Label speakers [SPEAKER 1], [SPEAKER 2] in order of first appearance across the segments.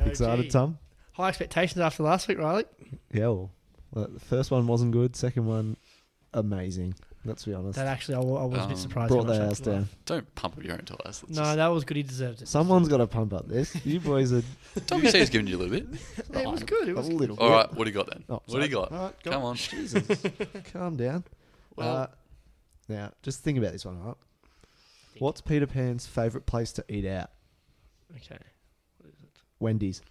[SPEAKER 1] Excited, Tom?
[SPEAKER 2] High expectations after last week, Riley.
[SPEAKER 1] Yeah, well, the first one wasn't good. Second one, amazing. Let's be honest.
[SPEAKER 2] That actually, I was a bit surprised.
[SPEAKER 1] Brought their ass down.
[SPEAKER 3] Don't pump up your own tires.
[SPEAKER 2] No, that was good. He deserved it.
[SPEAKER 1] Someone's got to pump up this. You boys are...
[SPEAKER 3] Tommy said he's giving you a little bit.
[SPEAKER 2] It was good. It was
[SPEAKER 1] a little bit.
[SPEAKER 3] All right, what do you got then?
[SPEAKER 1] Oh,
[SPEAKER 3] what do you got?
[SPEAKER 1] All right,
[SPEAKER 3] Come on.
[SPEAKER 1] Jesus. Calm down.
[SPEAKER 3] Well,
[SPEAKER 1] now, just think about this one, all right? What's Peter Pan's favourite place to eat out?
[SPEAKER 2] Okay. What is it?
[SPEAKER 1] Wendy's.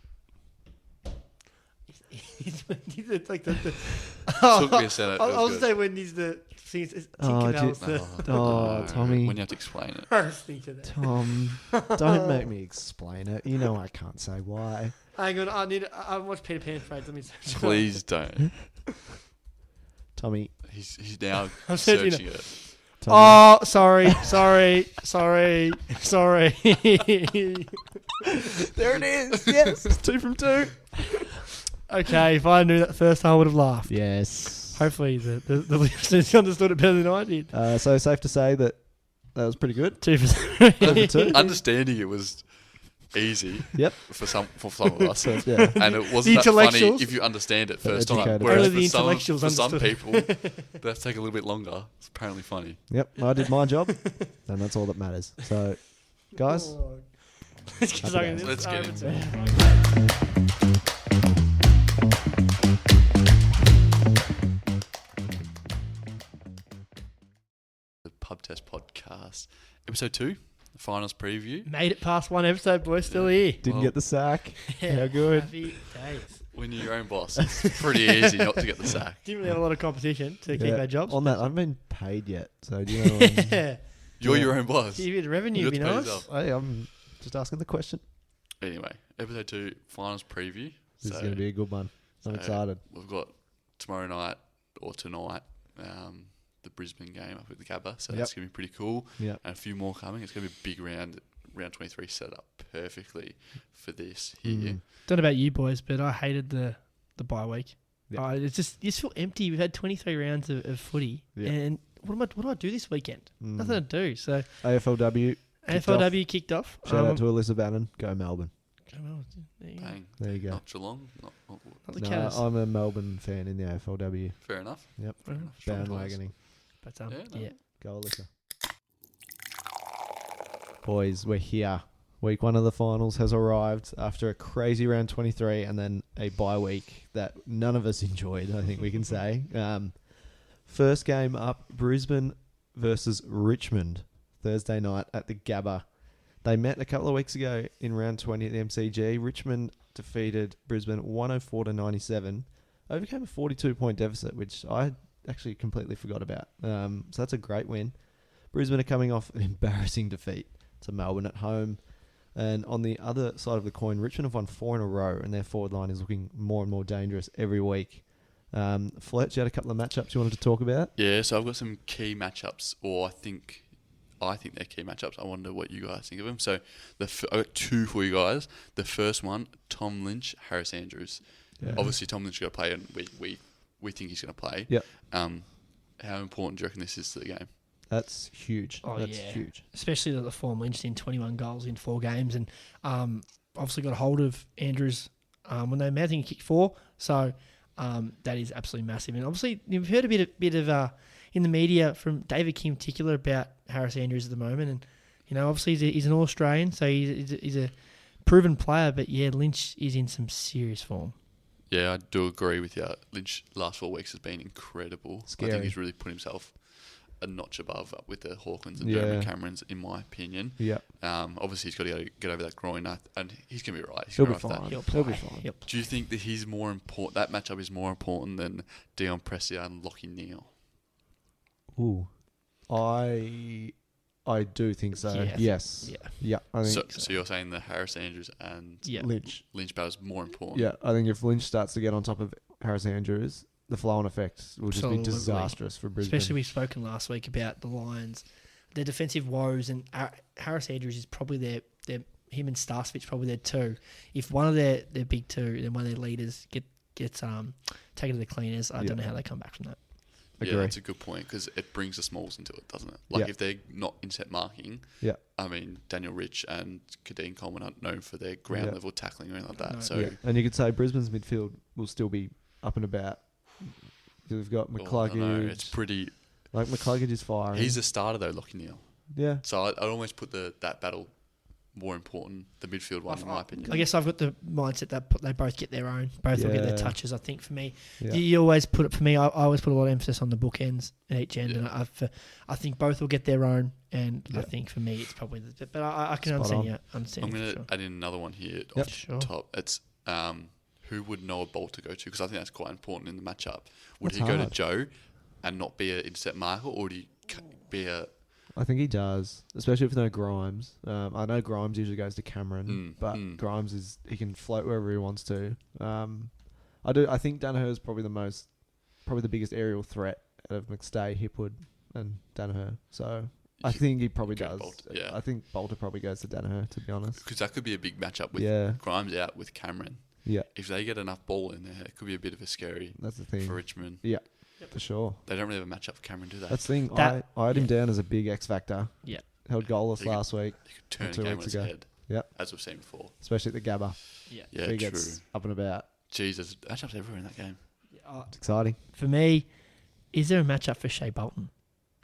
[SPEAKER 2] It's like the
[SPEAKER 3] took me a second.
[SPEAKER 2] I was say Wendy's the thing.
[SPEAKER 1] Tommy.
[SPEAKER 3] When you have to explain it.
[SPEAKER 2] I was thinking that.
[SPEAKER 1] Tom, don't make me explain it. You know I can't say why.
[SPEAKER 2] Hang on, I watched Peter Pan Friends. Let me search.
[SPEAKER 3] Please don't.
[SPEAKER 1] Tommy.
[SPEAKER 3] He's now
[SPEAKER 2] I'm
[SPEAKER 3] searching it.
[SPEAKER 1] Tommy.
[SPEAKER 2] Oh, sorry.
[SPEAKER 1] There it is. Yes, it's 2 from 2.
[SPEAKER 2] Okay, if I knew that first, I would have laughed.
[SPEAKER 1] Yes.
[SPEAKER 2] Hopefully, the listeners understood it better than I did.
[SPEAKER 1] So safe to say that was pretty good.
[SPEAKER 2] 2 for 3.
[SPEAKER 3] Understanding it was easy.
[SPEAKER 1] Yep.
[SPEAKER 3] For some of us.
[SPEAKER 1] So, yeah.
[SPEAKER 3] And it wasn't that funny if you understand it first time.
[SPEAKER 1] Educated.
[SPEAKER 3] Whereas
[SPEAKER 2] Only the intellectuals
[SPEAKER 3] for some
[SPEAKER 2] understood.
[SPEAKER 3] people, that take a little bit longer. It's apparently funny.
[SPEAKER 1] Yep, I did my job, and that's all that matters. So, guys,
[SPEAKER 3] Let's get into it. The Pub Test Podcast, episode 2, the finals preview.
[SPEAKER 2] Made it past one episode, boys. Still here.
[SPEAKER 1] didn't get the sack. How good.
[SPEAKER 2] Happy days.
[SPEAKER 3] When you're your own boss, it's pretty easy not to get the sack.
[SPEAKER 2] Didn't really have a lot of competition to keep our jobs.
[SPEAKER 1] On that, I haven't been paid yet, so do you know?
[SPEAKER 3] You're your own boss.
[SPEAKER 2] Give you the revenue,
[SPEAKER 3] You
[SPEAKER 2] be
[SPEAKER 3] got to pay
[SPEAKER 2] nice.
[SPEAKER 3] yourself.
[SPEAKER 1] Hey, I'm just asking the question.
[SPEAKER 3] Anyway, episode 2, finals preview.
[SPEAKER 1] This is going to be a good one. I'm excited.
[SPEAKER 3] We've got tomorrow night or tonight the Brisbane game up at the Gabba, so that's going to be pretty cool.
[SPEAKER 1] Yep.
[SPEAKER 3] And a few more coming. It's going to be a big round 23 set up perfectly for this here.
[SPEAKER 2] Don't know about you boys, but I hated the bye week.
[SPEAKER 1] Yep.
[SPEAKER 2] It's just you just feel empty. We've had 23 rounds of footy, and what do I do this weekend? Nothing to do. So
[SPEAKER 1] AFLW
[SPEAKER 2] kicked off.
[SPEAKER 1] Shout out to Alyssa Bannon. Go Melbourne.
[SPEAKER 2] There you go.
[SPEAKER 3] Bang.
[SPEAKER 1] There you go.
[SPEAKER 3] Not Geelong. Not
[SPEAKER 2] the
[SPEAKER 1] No,
[SPEAKER 2] Cats.
[SPEAKER 1] I'm a Melbourne fan in the AFLW.
[SPEAKER 3] fair enough.
[SPEAKER 1] Yep.
[SPEAKER 3] Fair enough. Strong choice.
[SPEAKER 1] Bandwagoning.
[SPEAKER 2] But
[SPEAKER 3] Yeah.
[SPEAKER 1] Go Alyssa. Boys, we're here. Week 1 of the finals has arrived after a crazy round 23 and then a bye week that none of us enjoyed, I think we can say. First game up, Brisbane versus Richmond, Thursday night at the Gabba. They met a couple of weeks ago in round 20 at the MCG. Richmond defeated Brisbane 104-97, overcame a 42-point deficit, which I actually completely forgot about. So that's a great win. Brisbane are coming off an embarrassing defeat to Melbourne at home. And on the other side of the coin, Richmond have won 4 in a row, and their forward line is looking more and more dangerous every week. Fletcher, you had a couple of matchups you wanted to talk about?
[SPEAKER 3] Yeah, so I've got some key matchups, or I think they're key matchups. I wonder what you guys think of them. So I've got 2 for you guys. The first one, Tom Lynch, Harris Andrews.
[SPEAKER 1] Yeah.
[SPEAKER 3] Obviously, Tom Lynch is going to play, and we think he's going to play.
[SPEAKER 1] Yep.
[SPEAKER 3] How important do you reckon this is to the game?
[SPEAKER 1] That's huge.
[SPEAKER 2] Oh,
[SPEAKER 1] That's
[SPEAKER 2] yeah.
[SPEAKER 1] huge.
[SPEAKER 2] Especially that the form Lynch in 21 goals in 4 games, and obviously got a hold of Andrews when they met. I think he kicked 4, so that is absolutely massive. And obviously, you've heard a bit of in the media from David King in particular about Harris Andrews at the moment, and obviously he's an All-Australian, so he's a proven player. But yeah, Lynch is in some serious form.
[SPEAKER 3] Yeah, I do agree with you. Lynch last 4 weeks has been incredible.
[SPEAKER 1] Scary.
[SPEAKER 3] I think he's really put himself a notch above with the Hawkins and Jeremy Camerons, in my opinion.
[SPEAKER 1] Yeah.
[SPEAKER 3] Obviously, he's got to get over that groin, and he's going to be right.
[SPEAKER 1] He'll be fine.
[SPEAKER 2] He'll be fine.
[SPEAKER 3] Do you think that he's more important? That matchup is more important than Dion Prestia and Lachie Neale?
[SPEAKER 1] Ooh, I do think so.
[SPEAKER 2] Yeah.
[SPEAKER 1] Yes. Yeah. I think
[SPEAKER 3] So you're saying that Harris Andrews and
[SPEAKER 1] Lynch
[SPEAKER 3] battle is more important?
[SPEAKER 1] Yeah, I think if Lynch starts to get on top of Harris Andrews, the flow-on effect will just be disastrous for Brisbane.
[SPEAKER 2] Especially we've spoken last week about the Lions, their defensive woes, and Harris Andrews is probably him and Starsvich probably their 2. If one of their big 2, then one of their leaders gets taken to the cleaners, I don't know how they come back from that.
[SPEAKER 1] agree.
[SPEAKER 3] Yeah, that's a good point because it brings the smalls into it, doesn't it? Like
[SPEAKER 1] Yeah.
[SPEAKER 3] if they're not inset marking,
[SPEAKER 1] Yeah.
[SPEAKER 3] I mean, Daniel Rich and Kadeem Coleman aren't known for their ground level tackling or anything like that.
[SPEAKER 2] No.
[SPEAKER 3] So
[SPEAKER 1] Yeah. And you could say Brisbane's midfield will still be up and about. We've got
[SPEAKER 3] I don't know,
[SPEAKER 1] McCluggage.
[SPEAKER 3] it's pretty.
[SPEAKER 1] Like McCluggage is firing.
[SPEAKER 3] He's a starter though, Lockie Neal.
[SPEAKER 1] Yeah.
[SPEAKER 3] So I'd almost put that battle more important, the midfield one, in my opinion.
[SPEAKER 2] I guess I've got the mindset that they both get their own. Both will get their
[SPEAKER 1] Yeah.
[SPEAKER 2] touches. I think for me,
[SPEAKER 1] Yeah.
[SPEAKER 2] you always put it for me. I always put a lot of emphasis on the bookends at each end, and I think both will get their own. And I think for me, it's probably but I can
[SPEAKER 1] Spot
[SPEAKER 2] understand
[SPEAKER 1] on.
[SPEAKER 2] you. Understand
[SPEAKER 3] I'm
[SPEAKER 2] you
[SPEAKER 3] going
[SPEAKER 2] for
[SPEAKER 3] to
[SPEAKER 2] sure.
[SPEAKER 3] add in another one here
[SPEAKER 1] Yep.
[SPEAKER 3] off the
[SPEAKER 2] Sure.
[SPEAKER 3] top. It's who would Noah Bolt to go to? Because I think that's quite important in the matchup. Would
[SPEAKER 1] That's
[SPEAKER 3] he go to
[SPEAKER 1] hard.
[SPEAKER 3] Joe and not be an intercept marker, or would he be a...
[SPEAKER 1] I think he does, especially if no Grimes. I know Grimes usually goes to Cameron, but Grimes he can float wherever he wants to. I think Danaher is probably the biggest aerial threat out of McStay, Hipwood, and Danaher. So I think he probably
[SPEAKER 3] go
[SPEAKER 1] does.
[SPEAKER 3] Bolt, yeah.
[SPEAKER 1] I think Bolter probably goes to Danaher, to be honest.
[SPEAKER 3] Because that could be a big matchup with
[SPEAKER 1] Yeah.
[SPEAKER 3] Grimes out with Cameron.
[SPEAKER 1] Yeah,
[SPEAKER 3] If they get enough ball in there, it could be a bit of a scary
[SPEAKER 1] that's the thing.
[SPEAKER 3] for Richmond.
[SPEAKER 1] Yeah, for sure.
[SPEAKER 3] They don't really have a matchup for Cameron, do they?
[SPEAKER 1] That's the thing.
[SPEAKER 2] That-
[SPEAKER 1] I had him down as a big X factor.
[SPEAKER 2] Yeah.
[SPEAKER 1] Held goalless
[SPEAKER 3] He could-
[SPEAKER 1] last week,
[SPEAKER 3] He could turn a
[SPEAKER 1] 2
[SPEAKER 3] game on
[SPEAKER 1] weeks
[SPEAKER 3] its
[SPEAKER 1] ago.
[SPEAKER 3] head,
[SPEAKER 1] Yep.
[SPEAKER 3] as we've seen before.
[SPEAKER 1] especially at the Gabba.
[SPEAKER 2] Yeah.
[SPEAKER 3] Yeah,
[SPEAKER 1] he
[SPEAKER 3] true.
[SPEAKER 1] gets up and about.
[SPEAKER 3] Jesus, matchups everywhere in that game.
[SPEAKER 1] It's exciting.
[SPEAKER 2] For me, is there a matchup for Shea Bolton?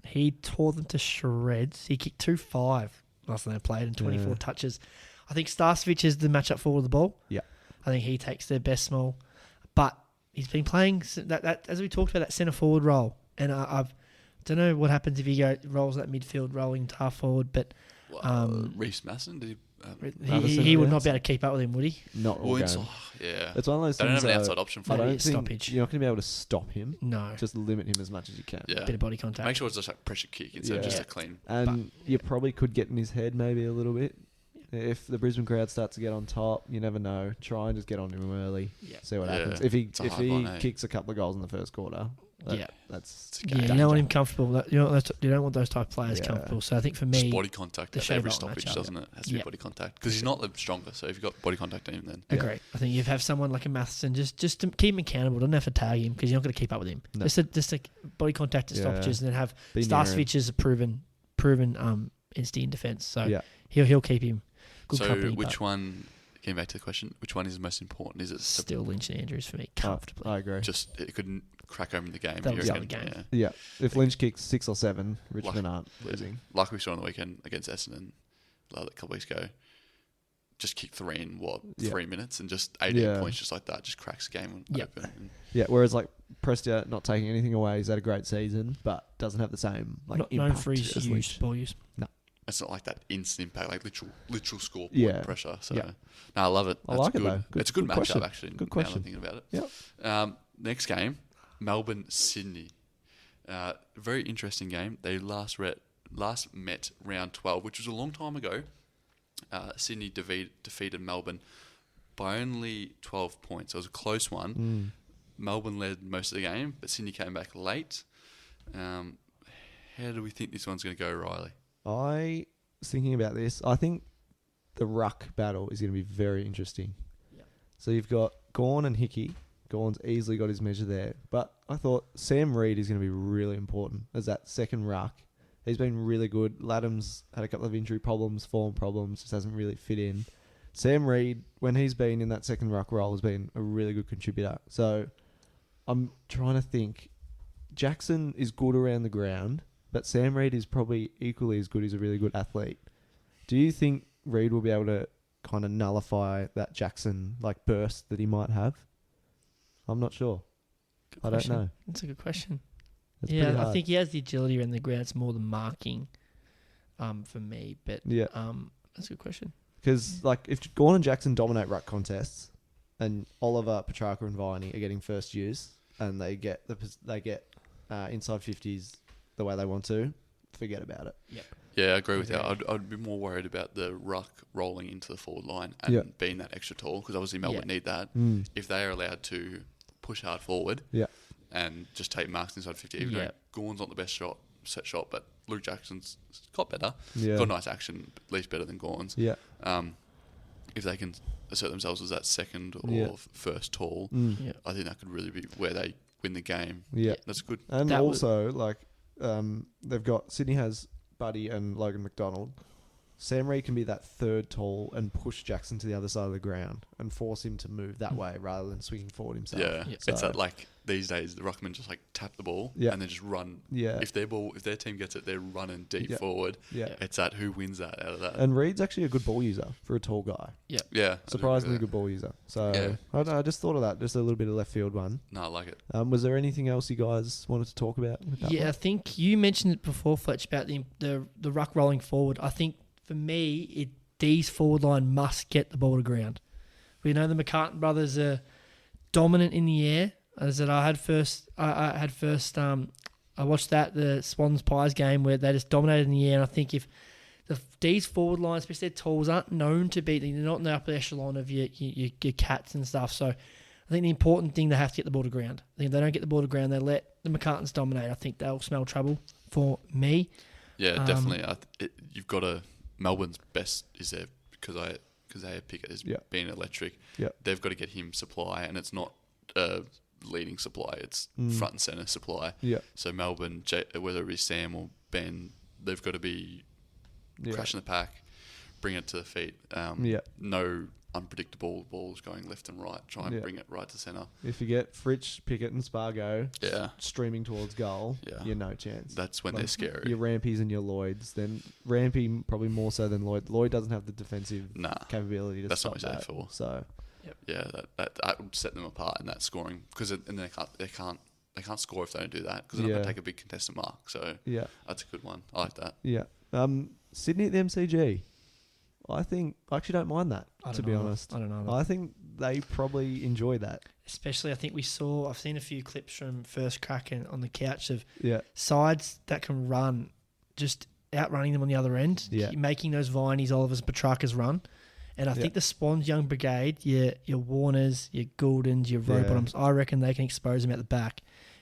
[SPEAKER 2] He tore them to shreds. He kicked 2-5 last time they played and 24
[SPEAKER 1] Yeah.
[SPEAKER 2] touches. I think Starcevic is the matchup forward of the ball.
[SPEAKER 1] Yeah.
[SPEAKER 2] I think he takes their best small. But he's been playing that as we talked about, that centre forward role. And I don't know what happens if he rolls that midfield role into half forward, but
[SPEAKER 3] Reece Masson, did he...
[SPEAKER 2] he would not be able to keep up with him, would he?
[SPEAKER 1] Not all
[SPEAKER 3] well,
[SPEAKER 1] game.
[SPEAKER 3] inside, yeah.
[SPEAKER 1] It's one of those
[SPEAKER 3] They don't
[SPEAKER 1] things.
[SPEAKER 3] have an
[SPEAKER 1] though,
[SPEAKER 3] outside option
[SPEAKER 1] I
[SPEAKER 3] for
[SPEAKER 2] No,
[SPEAKER 3] him.
[SPEAKER 1] don't
[SPEAKER 2] it's
[SPEAKER 1] think
[SPEAKER 2] stoppage.
[SPEAKER 1] you're not going to be able to stop him.
[SPEAKER 2] No.
[SPEAKER 1] Just limit him as much as you can.
[SPEAKER 3] Yeah.
[SPEAKER 2] Bit of body contact.
[SPEAKER 3] Make sure it's just like pressure kick instead of
[SPEAKER 1] Yeah.
[SPEAKER 3] just a clean...
[SPEAKER 1] And you probably could get in his head maybe a little bit. If the Brisbane crowd starts to get on top, you never know. Try and just get on him early.
[SPEAKER 2] Yeah.
[SPEAKER 1] See what
[SPEAKER 3] Yeah.
[SPEAKER 1] happens. If
[SPEAKER 3] It's a hard one, eh?
[SPEAKER 1] kicks a couple of goals in the first quarter,
[SPEAKER 2] Yeah.
[SPEAKER 1] that's
[SPEAKER 3] It's a
[SPEAKER 2] Yeah,
[SPEAKER 3] game
[SPEAKER 2] you don't want him
[SPEAKER 1] danger.
[SPEAKER 2] comfortable. You don't want those type of players
[SPEAKER 1] Yeah.
[SPEAKER 2] comfortable. So I think for
[SPEAKER 3] Just
[SPEAKER 2] me,
[SPEAKER 3] body contact
[SPEAKER 2] the
[SPEAKER 3] at
[SPEAKER 2] Shea
[SPEAKER 3] every
[SPEAKER 2] Bolton
[SPEAKER 3] stoppage,
[SPEAKER 2] matchup.
[SPEAKER 3] doesn't it? Has to be
[SPEAKER 2] Yeah.
[SPEAKER 3] body contact. Because he's not the stronger, so if you've got body contact on him, then...
[SPEAKER 2] agree. I think you have someone like a Matheson just to keep him accountable. Don't have to tag him because you're not going to keep up with him.
[SPEAKER 1] No.
[SPEAKER 2] Just a body contact to
[SPEAKER 1] Yeah.
[SPEAKER 2] stoppages, and then have
[SPEAKER 1] Be near him.
[SPEAKER 2] Starcevic as a proven instinct in defence. So
[SPEAKER 1] Yeah.
[SPEAKER 2] he'll keep him good
[SPEAKER 3] So
[SPEAKER 2] company.
[SPEAKER 3] which
[SPEAKER 2] but
[SPEAKER 3] one... Getting back to the question, which one is most important? Is it
[SPEAKER 2] still Lynch and Andrews for me comfortably.
[SPEAKER 1] I agree.
[SPEAKER 3] just it couldn't crack open the game?
[SPEAKER 2] That'll
[SPEAKER 3] you
[SPEAKER 2] decide
[SPEAKER 3] reckon?
[SPEAKER 2] the game.
[SPEAKER 1] Yeah. If Lynch kicks 6 or 7, Richmond aren't
[SPEAKER 3] Yeah.
[SPEAKER 1] losing.
[SPEAKER 3] Like we saw on the weekend against Essendon a couple weeks ago. Just kick 3 in 3 minutes and just 18 points just like that. Just cracks the game
[SPEAKER 2] Yep.
[SPEAKER 3] open. And
[SPEAKER 1] Yeah, whereas like Prestia not taking anything away, he's had a great season, but doesn't have the same like
[SPEAKER 2] Not known
[SPEAKER 1] impact
[SPEAKER 2] for his
[SPEAKER 1] as Lynch.
[SPEAKER 2] ball use.
[SPEAKER 3] it's not like that instant impact, like literal score point
[SPEAKER 1] Yeah.
[SPEAKER 3] pressure. So
[SPEAKER 1] Yeah.
[SPEAKER 3] no, I love it.
[SPEAKER 1] I
[SPEAKER 3] That's
[SPEAKER 1] like it,
[SPEAKER 3] good.
[SPEAKER 1] though. Good-
[SPEAKER 3] It's a good
[SPEAKER 1] good
[SPEAKER 3] matchup
[SPEAKER 1] question.
[SPEAKER 3] actually.
[SPEAKER 1] Good
[SPEAKER 3] now that
[SPEAKER 1] question.
[SPEAKER 3] I'm thinking about it.
[SPEAKER 1] Yep.
[SPEAKER 3] Next game, Melbourne Sydney. Very interesting game. They last met round 12, which was a long time ago. Sydney defeated Melbourne by only 12 points. It was a close one. Melbourne led most of the game, but Sydney came back late. How do we think this one's going to go, Riley?
[SPEAKER 1] I was thinking about this. I think the ruck battle is going to be very interesting.
[SPEAKER 2] Yep.
[SPEAKER 1] So you've got Gawn and Hickey. Gawn's easily got his measure there. But I thought Sam Reid is going to be really important as that second ruck. He's been really good. Laddam's had a couple of injury problems, form problems, just hasn't really fit in. Sam Reid, when he's been in that second ruck role, has been a really good contributor. So I'm trying to think. Jackson is good around the ground, but Sam Reid is probably equally as good. He's a really good athlete. Do you think Reid will be able to kind of nullify that Jackson like burst that he might have? I'm not sure. I don't know.
[SPEAKER 2] That's a good question.
[SPEAKER 1] It's pretty
[SPEAKER 2] I
[SPEAKER 1] hard.
[SPEAKER 2] think he has the agility around the ground. It's more the marking for me. But
[SPEAKER 1] Yeah.
[SPEAKER 2] that's a good question.
[SPEAKER 1] Because like if Gawn and Jackson dominate ruck contests, and Oliver, Petrarca, and Viney are getting first use, and they get inside 50s the way they want to, forget about it.
[SPEAKER 2] Yep.
[SPEAKER 3] Yeah, I agree with that.
[SPEAKER 2] Okay.
[SPEAKER 3] I'd be more worried about the ruck rolling into the forward line and being that extra tall, because obviously Melbourne need that. If they are allowed to push hard forward and just take marks inside 50, even though Gawn's not the best set shot, but Luke Jackson's got better.
[SPEAKER 1] Yeah.
[SPEAKER 3] Got nice action, at least better than Gawn's.
[SPEAKER 1] Yeah.
[SPEAKER 3] If they can assert themselves as that second or
[SPEAKER 1] Yeah.
[SPEAKER 3] first tall,
[SPEAKER 2] Yeah.
[SPEAKER 3] I think that could really be where they win the game.
[SPEAKER 1] Yeah.
[SPEAKER 3] That's good.
[SPEAKER 1] And
[SPEAKER 2] That
[SPEAKER 1] also, they've got Sydney has Buddy and Logan McDonald. Sam Reid can be that third tall and push Jackson to the other side of the ground and force him to move that way rather than swinging forward himself.
[SPEAKER 3] Yeah,
[SPEAKER 2] Yeah.
[SPEAKER 3] it's that like these days the ruckman just like tap the ball and then just run.
[SPEAKER 1] Yeah.
[SPEAKER 3] If their team gets it, they're running deep
[SPEAKER 1] Yeah.
[SPEAKER 3] forward.
[SPEAKER 1] Yeah.
[SPEAKER 3] It's that who wins that out of that.
[SPEAKER 1] And Reid's actually a good ball user for a tall guy.
[SPEAKER 3] Yeah, I do agree
[SPEAKER 1] Surprisingly
[SPEAKER 3] with
[SPEAKER 1] good ball user. So
[SPEAKER 3] Yeah.
[SPEAKER 1] I don't know, I just thought of that, just a little bit of left field one.
[SPEAKER 3] that. No, I like it.
[SPEAKER 1] Was there anything else you guys wanted to talk about with that
[SPEAKER 2] Yeah, I
[SPEAKER 1] one?
[SPEAKER 2] think you mentioned it before, Fletch, about the ruck rolling forward. I think for me, D's forward line must get the ball to ground. We know the McCartan brothers are dominant in the air. As that I watched the Swans Pies game where they just dominated in the air. And I think if the D's forward line, especially their talls, aren't known to be, they're not in the upper echelon of your cats and stuff. So I think the important thing, they have to get the ball to ground. I think if they don't get the ball to ground, they let the McCartans dominate. I think they'll smell trouble for me.
[SPEAKER 3] Yeah, definitely. You've got to. Melbourne's best is there because they Pickett has been electric.
[SPEAKER 1] Yeah.
[SPEAKER 3] They've got to get him supply, and it's not leading supply; it's front and center supply.
[SPEAKER 1] Yeah.
[SPEAKER 3] So Melbourne, whether it be Sam or Ben, they've got to be crashing the pack, bring it to the feet. No unpredictable balls going left and right. Try and bring it right to center.
[SPEAKER 1] If you get Fritsch, Pickett and Spargo streaming towards goal, you're no chance.
[SPEAKER 3] That's when they're scary.
[SPEAKER 1] Your Rampies and your Lloyds. Then Rampy probably more so than Lloyd. Lloyd doesn't have the defensive capability to
[SPEAKER 3] that's
[SPEAKER 1] stop
[SPEAKER 3] not what
[SPEAKER 1] that.
[SPEAKER 3] he's there for.
[SPEAKER 1] So
[SPEAKER 3] yeah, that would set them apart in that scoring because they can't score if they don't do that because they're not going to take a big contested mark. So that's a good one. I like that.
[SPEAKER 1] Yeah. Sydney at the MCG. I actually don't mind that, to be honest.
[SPEAKER 2] I don't know.
[SPEAKER 1] I think they probably enjoy that.
[SPEAKER 2] Especially, I think I've seen a few clips from First Crack on the couch of sides that can run, just outrunning them on the other end, making those Vineys, Olivers, Petrarcas run. And I think the Swans Young Brigade, your Warners, your Gouldens, your Rowbottoms, I reckon they can expose them at the back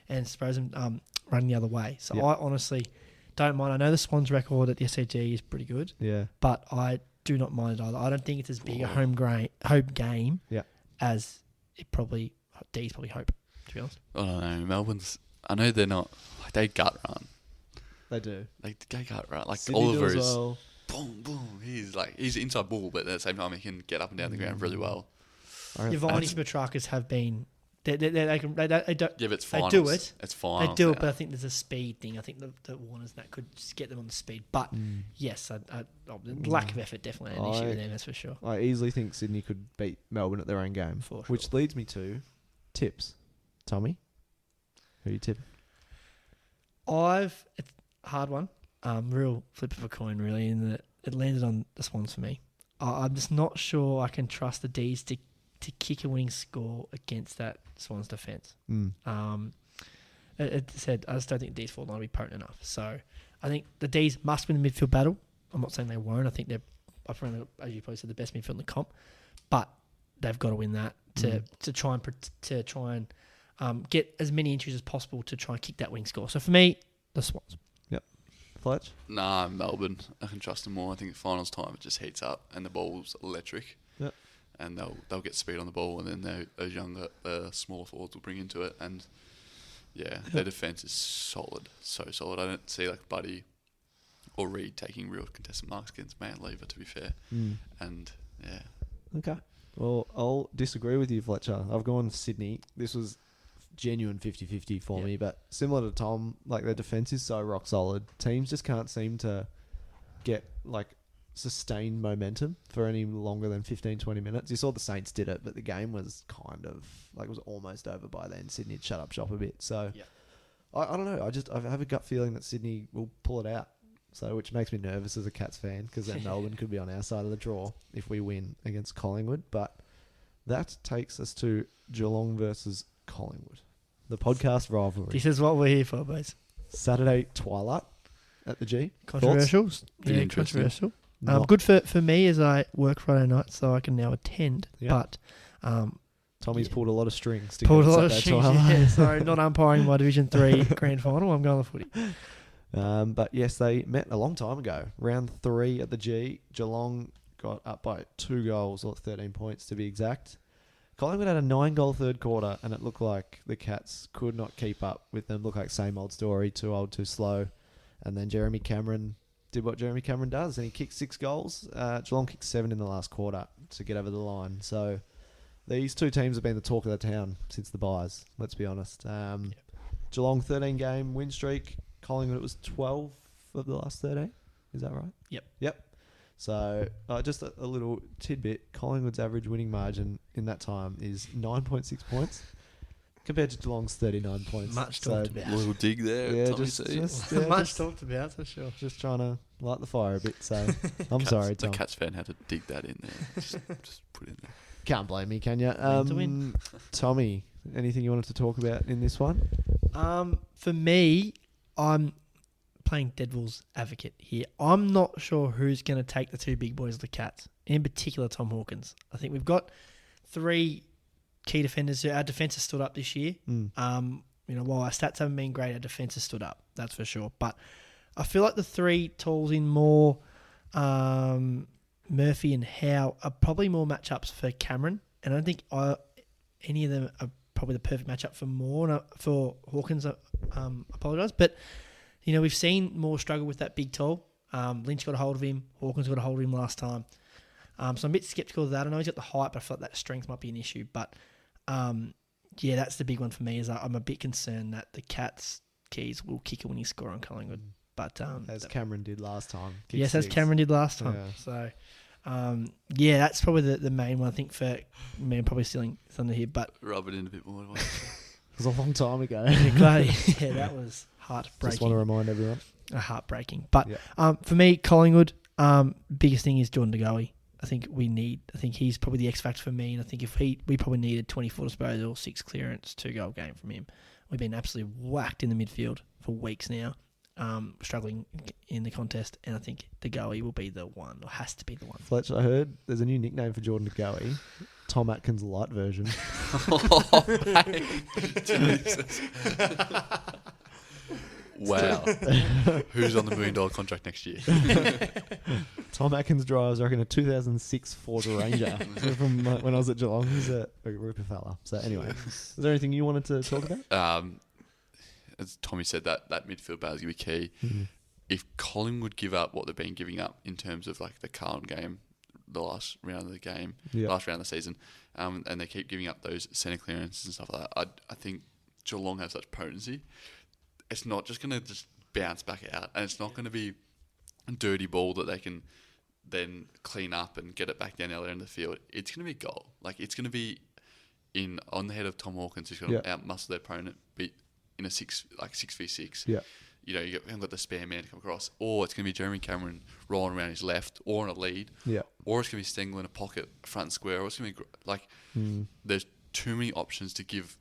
[SPEAKER 2] and expose them running the other way. So I honestly don't mind. I know the Swans record at the SAG is pretty good, but I do not mind it either. I don't think it's as big a home game as D's probably hope, to be honest.
[SPEAKER 3] I don't know. Melbourne's, I know they're not, they gut run.
[SPEAKER 1] They do.
[SPEAKER 3] They gut run. Like
[SPEAKER 1] Sydney
[SPEAKER 3] Oliver is
[SPEAKER 1] boom,
[SPEAKER 3] boom. He's inside ball, but at the same time he can get up and down the ground really well.
[SPEAKER 2] Your Vineys, Petrarcas have been. They don't.
[SPEAKER 3] Yeah, but it's finals.
[SPEAKER 2] They do it.
[SPEAKER 3] It's finals.
[SPEAKER 2] They do it, but I think there's a speed thing. I think the Warners that could just get them on the speed. But yes, the lack of effort definitely an issue with them. That's for sure.
[SPEAKER 1] I easily think Sydney could beat Melbourne at their own game,
[SPEAKER 2] For sure.
[SPEAKER 1] which leads me to tips. Tommy, who you tipping?
[SPEAKER 2] It's a hard one. Real flip of a coin, really, in that it landed on the Swans for me. I'm just not sure I can trust the D's to kick a winning score against that Swans defence. It said I just don't think the D's forward line will be potent enough. So I think the D's must win the midfield battle. I'm not saying they won't. I think they're, as you probably said, the best midfield in the comp, but they've got to win that to try and get as many entries as possible to try and kick that winning score. So for me, the Swans.
[SPEAKER 1] Yep. Fletch?
[SPEAKER 3] Nah, Melbourne. I can trust them more. I think at finals time it just heats up and the ball's electric.
[SPEAKER 1] Yep.
[SPEAKER 3] And they'll get speed on the ball, and then those younger, smaller forwards will bring into it. And their defense is solid, so solid. I don't see like Buddy or Reid taking real contested marks against Manlever, to be fair. And
[SPEAKER 1] Okay. Well, I'll disagree with you, Fletcher. I've gone Sydney. This was genuine 50-50 for me, but similar to Tom, like their defense is so rock solid. Teams just can't seem to get like sustained momentum for any longer than 15-20 minutes. You saw the Saints did it, but the game was kind of like it was almost over by then. Sydney had shut up shop a bit. So I don't know. I have a gut feeling that Sydney will pull it out. So which makes me nervous as a Cats fan because then Melbourne could be on our side of the draw if we win against Collingwood. But that takes us to Geelong versus Collingwood, the podcast rivalry.
[SPEAKER 2] This is what we're here for, boys.
[SPEAKER 1] Saturday twilight at the G.
[SPEAKER 2] Controversial.
[SPEAKER 3] Pretty
[SPEAKER 2] Controversial. Good for me as I work Friday night, so I can now attend. But
[SPEAKER 1] Tommy's pulled a lot of strings to
[SPEAKER 2] pulled
[SPEAKER 1] get
[SPEAKER 2] a lot of
[SPEAKER 1] Saturday
[SPEAKER 2] strings.
[SPEAKER 1] twilight.
[SPEAKER 2] Yeah, sorry, not umpiring my Division 3 grand final. I'm going to footy.
[SPEAKER 1] But yes, they met a long time ago. Round 3 at the G. Geelong got up by 2 goals, or 13 points to be exact. Collingwood had a 9-goal third quarter, and it looked like the Cats could not keep up with them. Looked like same old story, too old, too slow. And then Jeremy Cameron did what Jeremy Cameron does, and he kicked 6 goals. Geelong kicked 7 in the last quarter to get over the line. So these two teams have been the talk of the town since the buys, let's be honest. Geelong 13-game win streak. Collingwood, it was 12 of the last 13. Is that right? Yep. So just a little tidbit. Collingwood's average winning margin in that time is 9.6 points compared to Geelong's 39 points.
[SPEAKER 2] Much talked about.
[SPEAKER 3] A little dig there.
[SPEAKER 1] Yeah,
[SPEAKER 3] Tommy
[SPEAKER 1] just
[SPEAKER 3] C.
[SPEAKER 2] Much talked about, for sure.
[SPEAKER 1] Just trying to light the fire a bit. So I'm sorry, Tom.
[SPEAKER 3] The Cats fan had to dig that in there. Just put it in there.
[SPEAKER 1] Can't blame me, can you?
[SPEAKER 2] To win.
[SPEAKER 1] Tommy, anything you wanted to talk about in this one?
[SPEAKER 2] For me, I'm playing devil's advocate here. I'm not sure who's going to take the two big boys of the Cats, in particular Tom Hawkins. I think we've got 3 key defenders. Our defence has stood up this year. While our stats haven't been great, our defence has stood up, that's for sure. But I feel like the 3 tools in more Murphy and Howe are probably more matchups for Cameron, and I don't think any of them are probably the perfect matchup for Hawkins. Apologise, but we've seen more struggle with that big tall. Lynch got a hold of him. Hawkins got a hold of him last time. So I'm a bit sceptical of that. I know he's got the height, but I feel like that strength might be an issue. But that's the big one for me. Is I'm a bit concerned that the Cats keys will kick a winning score on Collingwood. But
[SPEAKER 1] as Cameron did last time.
[SPEAKER 2] Yes, as Cameron did last time.
[SPEAKER 1] Yeah.
[SPEAKER 2] So that's probably the main one I think for me. I'm probably stealing something here, but
[SPEAKER 3] rub it in a bit more.
[SPEAKER 1] It was a long time ago.
[SPEAKER 2] That was heartbreaking.
[SPEAKER 1] Just want to remind everyone.
[SPEAKER 2] Heartbreaking. But for me, Collingwood, biggest thing is Jordan De Goey. I think he's probably the X factor for me, and I think we probably needed 24 disposal, 6 clearance, 2-goal game from him. We've been absolutely whacked in the midfield for weeks now, struggling in the contest, and I think De Goey will be the one, or has to be the one.
[SPEAKER 1] Fletcher, I heard there's a new nickname for Jordan De Goey, Tom Atkins light version.
[SPEAKER 3] Oh, mate. Jesus. Wow. Who's on the $1 million contract next year?
[SPEAKER 1] Tom Atkins drives, I reckon, a 2006 Ford Ranger from when I was at Geelong. He's a ripper fella. So anyway, is there anything you wanted to talk about?
[SPEAKER 3] As Tommy said, that midfield battle is going to be key.
[SPEAKER 1] Mm-hmm.
[SPEAKER 3] If Collingwood give up what they've been giving up in terms of like the Carlton game, the last round of the game, last round of the season, and they keep giving up those centre clearances and stuff like that, I think Geelong has such potency. It's not just going to just bounce back out, and it's not going to be a dirty ball that they can then clean up and get it back down the other end of the field. It's going to be a goal. Like, it's going to be on the head of Tom Hawkins, who's going to outmuscle their opponent, be in a 6v6.
[SPEAKER 1] Yeah.
[SPEAKER 3] You haven't got the spare man to come across, or it's going to be Jeremy Cameron rolling around his left, or on a lead, or it's going to be Stengel in a pocket, front square, or it's going to be there's too many options to give.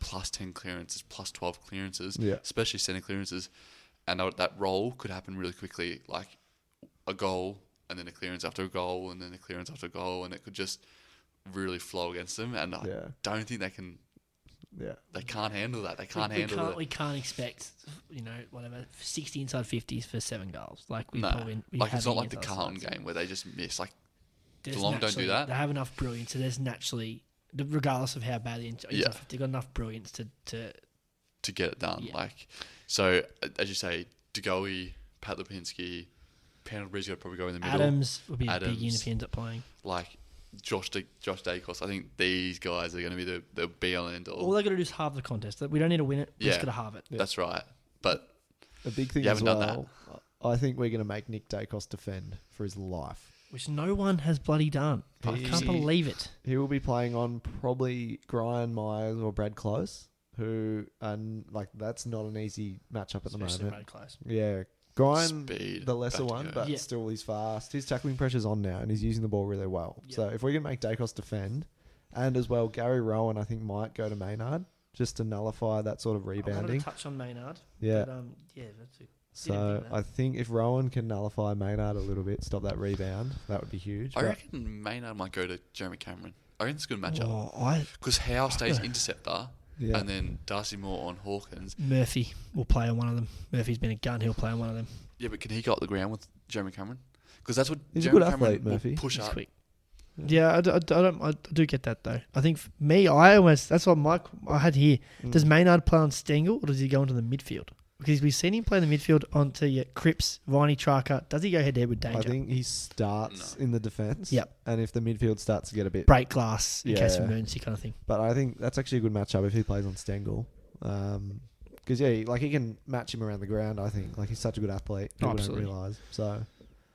[SPEAKER 3] Plus 10 clearances, plus 12 clearances, especially centre clearances. And that roll could happen really quickly, like a goal and then a clearance after a goal and then a clearance after a goal, and it could just really flow against them. And I don't think they can. Yeah, they can't handle that.
[SPEAKER 2] We can't expect 60 inside 50s for 7 goals.
[SPEAKER 3] It's not like the Carlton game where they just miss. Like Geelong don't do that.
[SPEAKER 2] They have enough brilliance, so there's naturally. Regardless of how bad they've got enough brilliance to
[SPEAKER 3] get it done. So as you say, De Goey, Pat Lipinski, Pendlebury's got to probably go in the middle.
[SPEAKER 2] Adams would be a big in if he ends up playing.
[SPEAKER 3] Like Josh Dacos, I think these guys are going to be the be all and end all.
[SPEAKER 2] All they got to do is halve the contest. We don't need to win it. We just got to halve it.
[SPEAKER 3] That's right. But
[SPEAKER 1] a big thing as well. I think we're going to make Nick Dacos defend for his life.
[SPEAKER 2] Which no one has bloody done. I can't believe it.
[SPEAKER 1] He will be playing on probably Brian Myers or Brad Close, who, and that's not an easy matchup at the moment.
[SPEAKER 2] Brad Close.
[SPEAKER 1] Yeah. Brian,
[SPEAKER 3] Speed,
[SPEAKER 1] the lesser one, but still he's fast. His tackling pressure's on now, and he's using the ball really well. Yeah. So if we can make Dacos defend, and as well, Gary Rowan, I think, might go to Maynard just to nullify that sort of rebounding.
[SPEAKER 2] I wanted to touch on Maynard.
[SPEAKER 1] Yeah.
[SPEAKER 2] But, that's it.
[SPEAKER 1] So I think if Rowan can nullify Maynard a little bit, stop that rebound, that would be huge.
[SPEAKER 3] I reckon Maynard might go to Jeremy Cameron. I reckon it's a good matchup. Because Howe stays interceptor, and then Darcy Moore on Hawkins.
[SPEAKER 2] Murphy will play on one of them. Murphy's been a gun. He'll play on one of them.
[SPEAKER 3] Yeah, but can he go up the ground with Jeremy Cameron? Because that's what
[SPEAKER 1] He's
[SPEAKER 3] Jeremy
[SPEAKER 1] a good
[SPEAKER 3] Cameron
[SPEAKER 1] athlete, Murphy.
[SPEAKER 3] Push
[SPEAKER 2] He's
[SPEAKER 3] up.
[SPEAKER 2] Quick. Yeah, I do get that though. I think for me, that's what I had here. Does Maynard play on Stengel or does he go into the midfield? Because we've seen him play in the midfield onto Cripps, Viney, Traka. Does he go head to head with Danger?
[SPEAKER 1] I think he starts in the defence.
[SPEAKER 2] Yep.
[SPEAKER 1] And if the midfield starts to get a bit...
[SPEAKER 2] break glass in case of emergency kind of thing.
[SPEAKER 1] But I think that's actually a good matchup if he plays on Stengel. Because, he can match him around the ground, I think. Like, he's such a good athlete. People don't realise. So,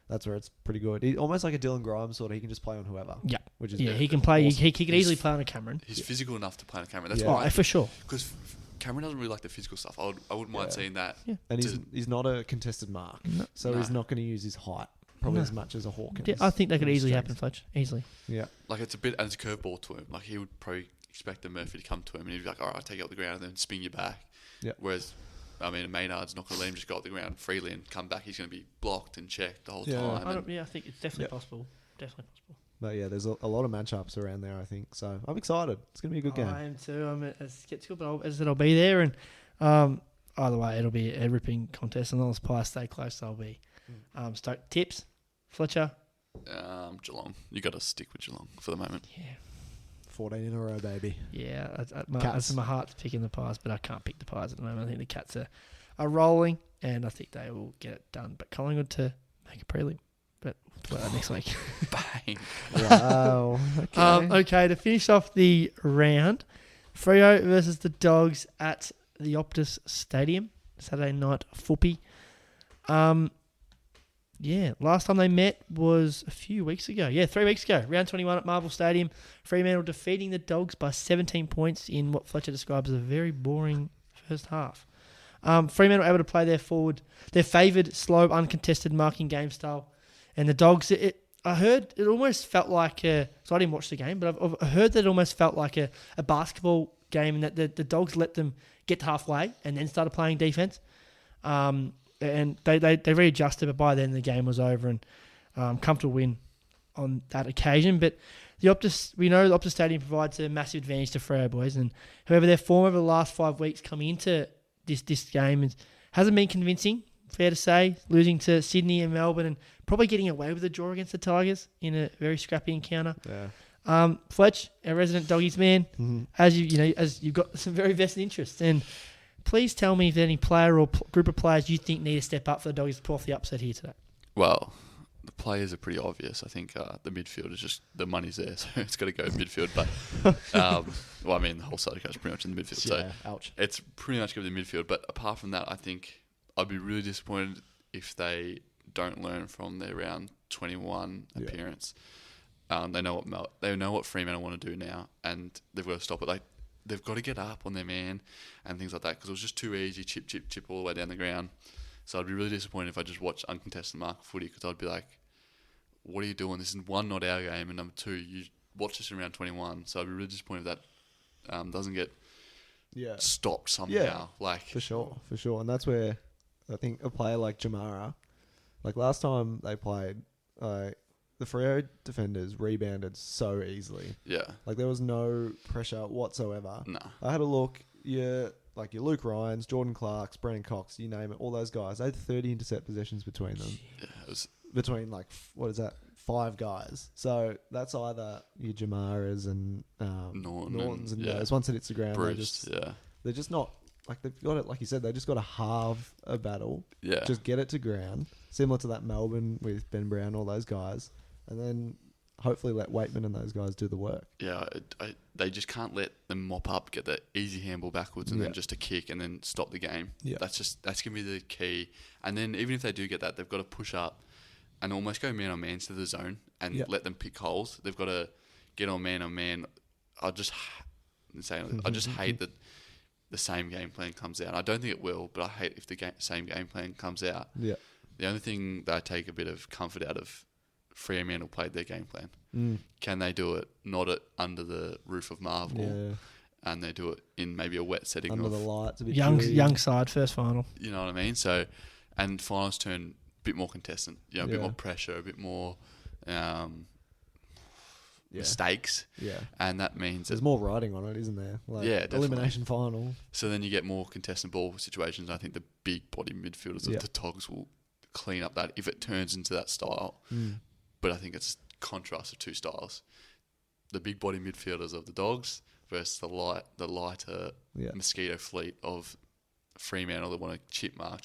[SPEAKER 1] that's where it's pretty good. He's almost like a Dylan Grimes sort of. He can just play on whoever.
[SPEAKER 2] Yeah.
[SPEAKER 1] Which is
[SPEAKER 2] he can play.
[SPEAKER 3] Awesome.
[SPEAKER 2] He could easily play on a Cameron.
[SPEAKER 3] He's physical enough to play on a Cameron. That's
[SPEAKER 2] Oh, for sure.
[SPEAKER 3] Because Cameron doesn't really like the physical stuff. I wouldn't mind seeing that.
[SPEAKER 2] Yeah.
[SPEAKER 1] And he's not a contested mark. So he's not going to use his height probably as much as a Hawkins.
[SPEAKER 2] Yeah, I think that could easily happen, Fletcher. Easily.
[SPEAKER 1] Yeah.
[SPEAKER 3] Like, it's a bit... And it's a curveball to him. Like, he would probably expect the Murphy to come to him and he'd be like, all right, I'll take you up the ground and then spin you back.
[SPEAKER 1] Yeah.
[SPEAKER 3] Whereas... Maynard's not going to let him just go up the ground freely and come back. He's going to be blocked and checked the whole time.
[SPEAKER 2] I think it's definitely possible. Definitely possible.
[SPEAKER 1] But yeah, there's a lot of matchups around there, I think. So I'm excited. It's going to be a good game.
[SPEAKER 2] I am too. I'm as skeptical, but as I said, I'll be there. And either way, it'll be a ripping contest. And as Pies stay close, I'll be stoked. Tips, Fletcher?
[SPEAKER 3] Geelong. You got to stick with Geelong for the moment.
[SPEAKER 2] Yeah.
[SPEAKER 1] 14 in a row, baby.
[SPEAKER 2] Yeah, my heart's picking the Pies, but I can't pick the Pies at the moment. I think the Cats are rolling, and I think they will get it done. But Collingwood to make a prelim, but we'll do that next week.
[SPEAKER 3] Bang.
[SPEAKER 1] Wow.
[SPEAKER 2] Okay, to finish off the round, Freo versus the Dogs at the Optus Stadium, Saturday night footy. Yeah, last time they met was a few weeks ago. Yeah, 3 weeks ago. Round 21 at Marvel Stadium. Fremantle defeating the Dogs by 17 points in what Fletcher describes as a very boring first half. Fremantle able to play their favoured, slow, uncontested marking game style. And the Dogs, I heard it almost felt like so I didn't watch the game, but I've heard that it almost felt like a basketball game and that the Dogs let them get halfway and then started playing defence. And they readjusted, but by then the game was over and comfortable win on that occasion. But we know the Optus Stadium provides a massive advantage to Freo boys, and however their form over the last 5 weeks coming into this game hasn't been convincing. Fair to say, losing to Sydney and Melbourne, and probably getting away with a draw against the Tigers in a very scrappy encounter.
[SPEAKER 1] Yeah.
[SPEAKER 2] Fletch, our resident Doggies man, as you've got some very vested interests and. Please tell me if any player or group of players you think need to step up for the Doggies to pull off the upset here today.
[SPEAKER 3] Well, the players are pretty obvious. I think the midfield is just the money's there, so it's got to go midfield. But the whole side goes pretty much in the midfield.
[SPEAKER 1] Yeah,
[SPEAKER 3] so
[SPEAKER 1] ouch.
[SPEAKER 3] It's pretty much going to be the midfield. But apart from that, I think I'd be really disappointed if they don't learn from their round 21 appearance. They know what Fremantle want to do now, and they've got to stop it. They've got to get up on their man and things like that because it was just too easy, chip all the way down the ground. So I'd be really disappointed if I just watched uncontested mark footy because I'd be like, what are you doing? This is one, not our game, and number two, you watch this in round 21. So I'd be really disappointed if that doesn't get stopped somehow.
[SPEAKER 1] Yeah, for sure. And that's where I think a player like Jamara, like last time they played, the Freo defenders rebounded so easily.
[SPEAKER 3] Yeah.
[SPEAKER 1] Like, there was no pressure whatsoever.
[SPEAKER 3] No.
[SPEAKER 1] I had a look. Your Luke Ryans, Jordan Clarks, Brennan Cox, you name it, all those guys. They had 30 intercept possessions between them.
[SPEAKER 3] Yeah, it was...
[SPEAKER 1] Between, 5 guys. So that's either your Jamaras and Nortons and those. Once it hits the ground, they're just not... Like, they've got it, like you said, they just got to halve a battle.
[SPEAKER 3] Yeah.
[SPEAKER 1] Just get it to ground. Similar to that Melbourne with Ben Brown, all those guys. And then hopefully let Waitman and those guys do the work.
[SPEAKER 3] Yeah, they just can't let them mop up, get the easy handball backwards and then just a kick and then stop the game. Yeah. That's going to be the key. And then even if they do get that, they've got to push up and almost go man-on-man to the zone and let them pick holes. They've got to get on man-on-man. I just hate that the same game plan comes out. I don't think it will, but I hate if the same game plan comes out.
[SPEAKER 1] Yeah.
[SPEAKER 3] The only thing that I take a bit of comfort out of Fremantle played their game plan. Can they do it not under the roof of Marvel and they do it in maybe a wet setting
[SPEAKER 1] under the lights, a bit
[SPEAKER 2] young side first final.
[SPEAKER 3] You know what I mean? So, and finals turn a bit more contestant, a bit more pressure, a bit more mistakes.
[SPEAKER 1] Yeah.
[SPEAKER 3] And that means
[SPEAKER 1] there's more riding on it, isn't there?
[SPEAKER 3] Definitely.
[SPEAKER 1] Elimination final.
[SPEAKER 3] So then you get more contestant ball situations. I think the big body midfielders of the Dogs will clean up that if it turns into that style. But I think it's contrast of two styles. The big body midfielders of the Dogs versus the lighter mosquito fleet of Fremantle that want to chip mark,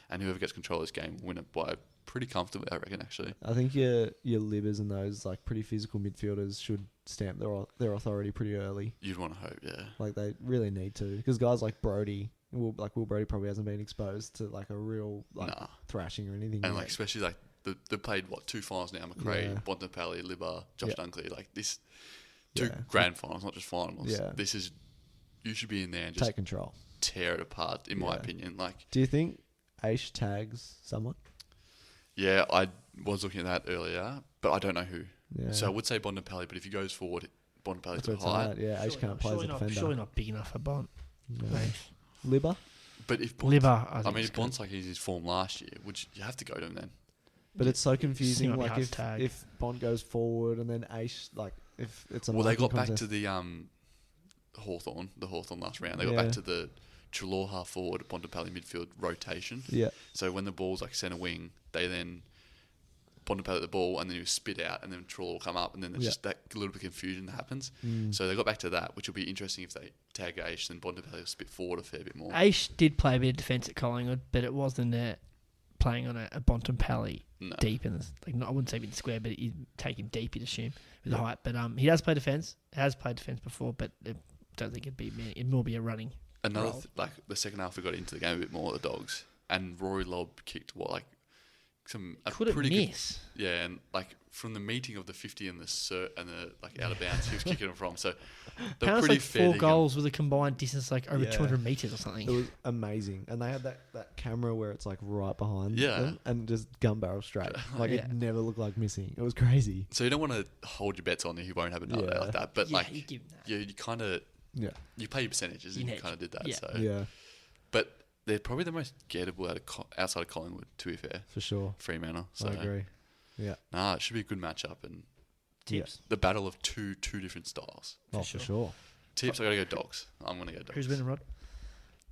[SPEAKER 3] and whoever gets control of this game will win it by pretty comfortably, I reckon, actually.
[SPEAKER 1] I think your Libbers and those like pretty physical midfielders should stamp their authority pretty early.
[SPEAKER 3] You'd want to hope, yeah.
[SPEAKER 1] Like they really need to, because guys like Brody, Will Brody probably hasn't been exposed to like a real thrashing or anything.
[SPEAKER 3] And like especially like they played 2 finals now: McRae, Bontempelli, Libba, Josh Dunkley. Like this, 2 grand finals, not just finals.
[SPEAKER 1] Yeah.
[SPEAKER 3] This is, you should be in there and just
[SPEAKER 1] take control,
[SPEAKER 3] tear it apart. In my opinion, like.
[SPEAKER 1] Do you think Aish tags someone?
[SPEAKER 3] Yeah, I was looking at that earlier, but I don't know who.
[SPEAKER 1] Yeah.
[SPEAKER 3] So I would say Bontempelli, but if he goes forward, Bontempelli's a bit high.
[SPEAKER 1] Yeah, Aish can't play as a defender.
[SPEAKER 2] Surely not big enough for Bont.
[SPEAKER 1] No. Libba?
[SPEAKER 3] But if
[SPEAKER 2] Libba,
[SPEAKER 3] if Bont's like his form last year, you have to go to him then.
[SPEAKER 1] But it's so confusing.
[SPEAKER 2] Like
[SPEAKER 1] if Bont goes forward and then Aish, like if it's a
[SPEAKER 3] they got
[SPEAKER 1] contest.
[SPEAKER 3] back to the Hawthorn last round. They got back to the Treloar half forward, Bontempelli midfield rotation.
[SPEAKER 1] Yeah.
[SPEAKER 3] So when the ball's like centre wing, they then Bontempelli the ball and then you spit out and then Treloar will come up and then there's just that little bit of confusion that happens. So they got back to that, which will be interesting if they tag Aish, then Bontempelli will spit forward a fair bit more.
[SPEAKER 2] Aish did play a bit of defence at Collingwood, but it wasn't playing on a Bontempelli deep in this. Like, I wouldn't say in the square, but you take him deep, you'd assume, with the height. But he does play defence. Has played defence before, but I don't think it'd more be a running.
[SPEAKER 3] Another like the second half, we got into the game a bit more. The Dogs and Rory Lobb kicked pretty
[SPEAKER 2] miss.
[SPEAKER 3] Good, yeah, and like from the meeting of the 50 and the like out of bounds, he was kicking them from. So they're
[SPEAKER 2] Apparently
[SPEAKER 3] pretty
[SPEAKER 2] like
[SPEAKER 3] fair.
[SPEAKER 2] 4 goals with a combined distance like over 200 meters or something.
[SPEAKER 1] It was amazing, and they had that camera where it's like right behind
[SPEAKER 3] Yeah.
[SPEAKER 1] them and just gun barrel straight. Like it never looked like missing. It was crazy.
[SPEAKER 3] So you don't want to hold your bets on that he won't have another day like that, but like
[SPEAKER 2] you give him that.
[SPEAKER 3] you kind of you pay your percentages and you kind of did that.
[SPEAKER 2] Yeah.
[SPEAKER 3] So but they're probably the most gettable outside of Collingwood, to be fair.
[SPEAKER 1] For sure.
[SPEAKER 3] Fremantle. So
[SPEAKER 1] I agree. Yeah.
[SPEAKER 3] it should be a good matchup and
[SPEAKER 2] Tips.
[SPEAKER 3] the battle of two different styles.
[SPEAKER 1] For sure.
[SPEAKER 3] Tips, I gotta go Dogs. I'm gonna go Dogs.
[SPEAKER 2] Who's winning, Rod?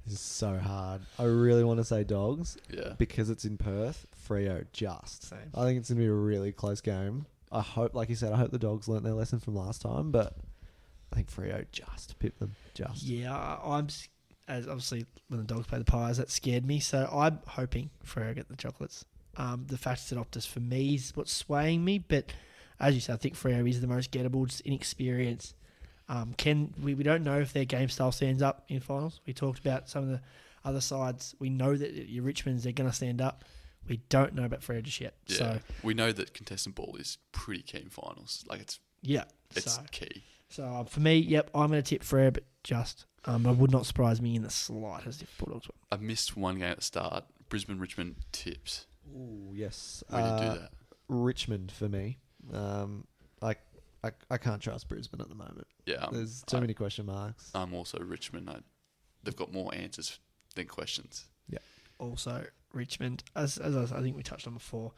[SPEAKER 1] This is so hard. I really want to say Dogs.
[SPEAKER 3] Yeah.
[SPEAKER 1] Because it's in Perth. Freo just.
[SPEAKER 2] Same.
[SPEAKER 1] I think it's going to be a really close game. I hope, like you said, I hope the Dogs learnt their lesson from last time, but I think Freo just pip them. Just.
[SPEAKER 2] Yeah, as obviously when the Dogs play the Pies, that scared me. So I'm hoping Freo get the chocolates. The fact it's an Optus for me is what's swaying me, but as you said, I think Freo is the most gettable, just inexperienced. We don't know if their game style stands up in finals. We talked about some of the other sides. We know that your Richmonds, they're going to stand up. We don't know about Freo just yet.
[SPEAKER 3] Yeah.
[SPEAKER 2] So
[SPEAKER 3] we know that contestant ball is pretty key in finals. Like it's key.
[SPEAKER 2] So for me, I'm going to tip Freo, but just it would not surprise me in the slightest if Bulldogs won.
[SPEAKER 3] I missed one game at the start. Brisbane Richmond tips.
[SPEAKER 1] Ooh, yes.
[SPEAKER 3] We did do that.
[SPEAKER 1] Richmond for me. I can't trust Brisbane at the moment.
[SPEAKER 3] Yeah,
[SPEAKER 1] there's too many question marks.
[SPEAKER 3] I'm also Richmond. They've got more answers than questions.
[SPEAKER 1] Yeah.
[SPEAKER 2] Also Richmond, as I think we touched on before,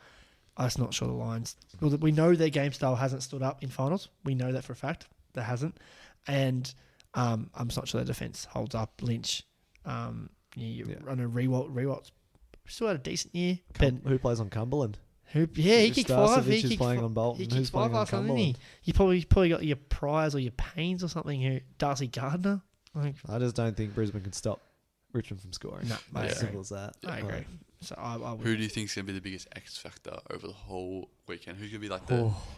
[SPEAKER 2] I'm just not sure the Lions. Well, we know their game style hasn't stood up in finals. We know that for a fact. That hasn't, and I'm not sure their defense holds up. Lynch, I know Rewalt's still had a decent year, but
[SPEAKER 1] who plays on Cumberland?
[SPEAKER 2] he kicked 5.
[SPEAKER 1] He kicked playing on Bolton.
[SPEAKER 2] He kicked
[SPEAKER 1] Who's
[SPEAKER 2] 5
[SPEAKER 1] playing on
[SPEAKER 2] last time, didn't
[SPEAKER 1] Cumberland?
[SPEAKER 2] he? You probably got your Priors or your Paynes or something. Who Darcy Gardner?
[SPEAKER 1] I just don't think Brisbane can stop Richmond from scoring.
[SPEAKER 2] No,
[SPEAKER 1] as simple as that.
[SPEAKER 2] I agree. So I would.
[SPEAKER 3] Who do you think is going to be the biggest X factor over the whole weekend? Who's going to be like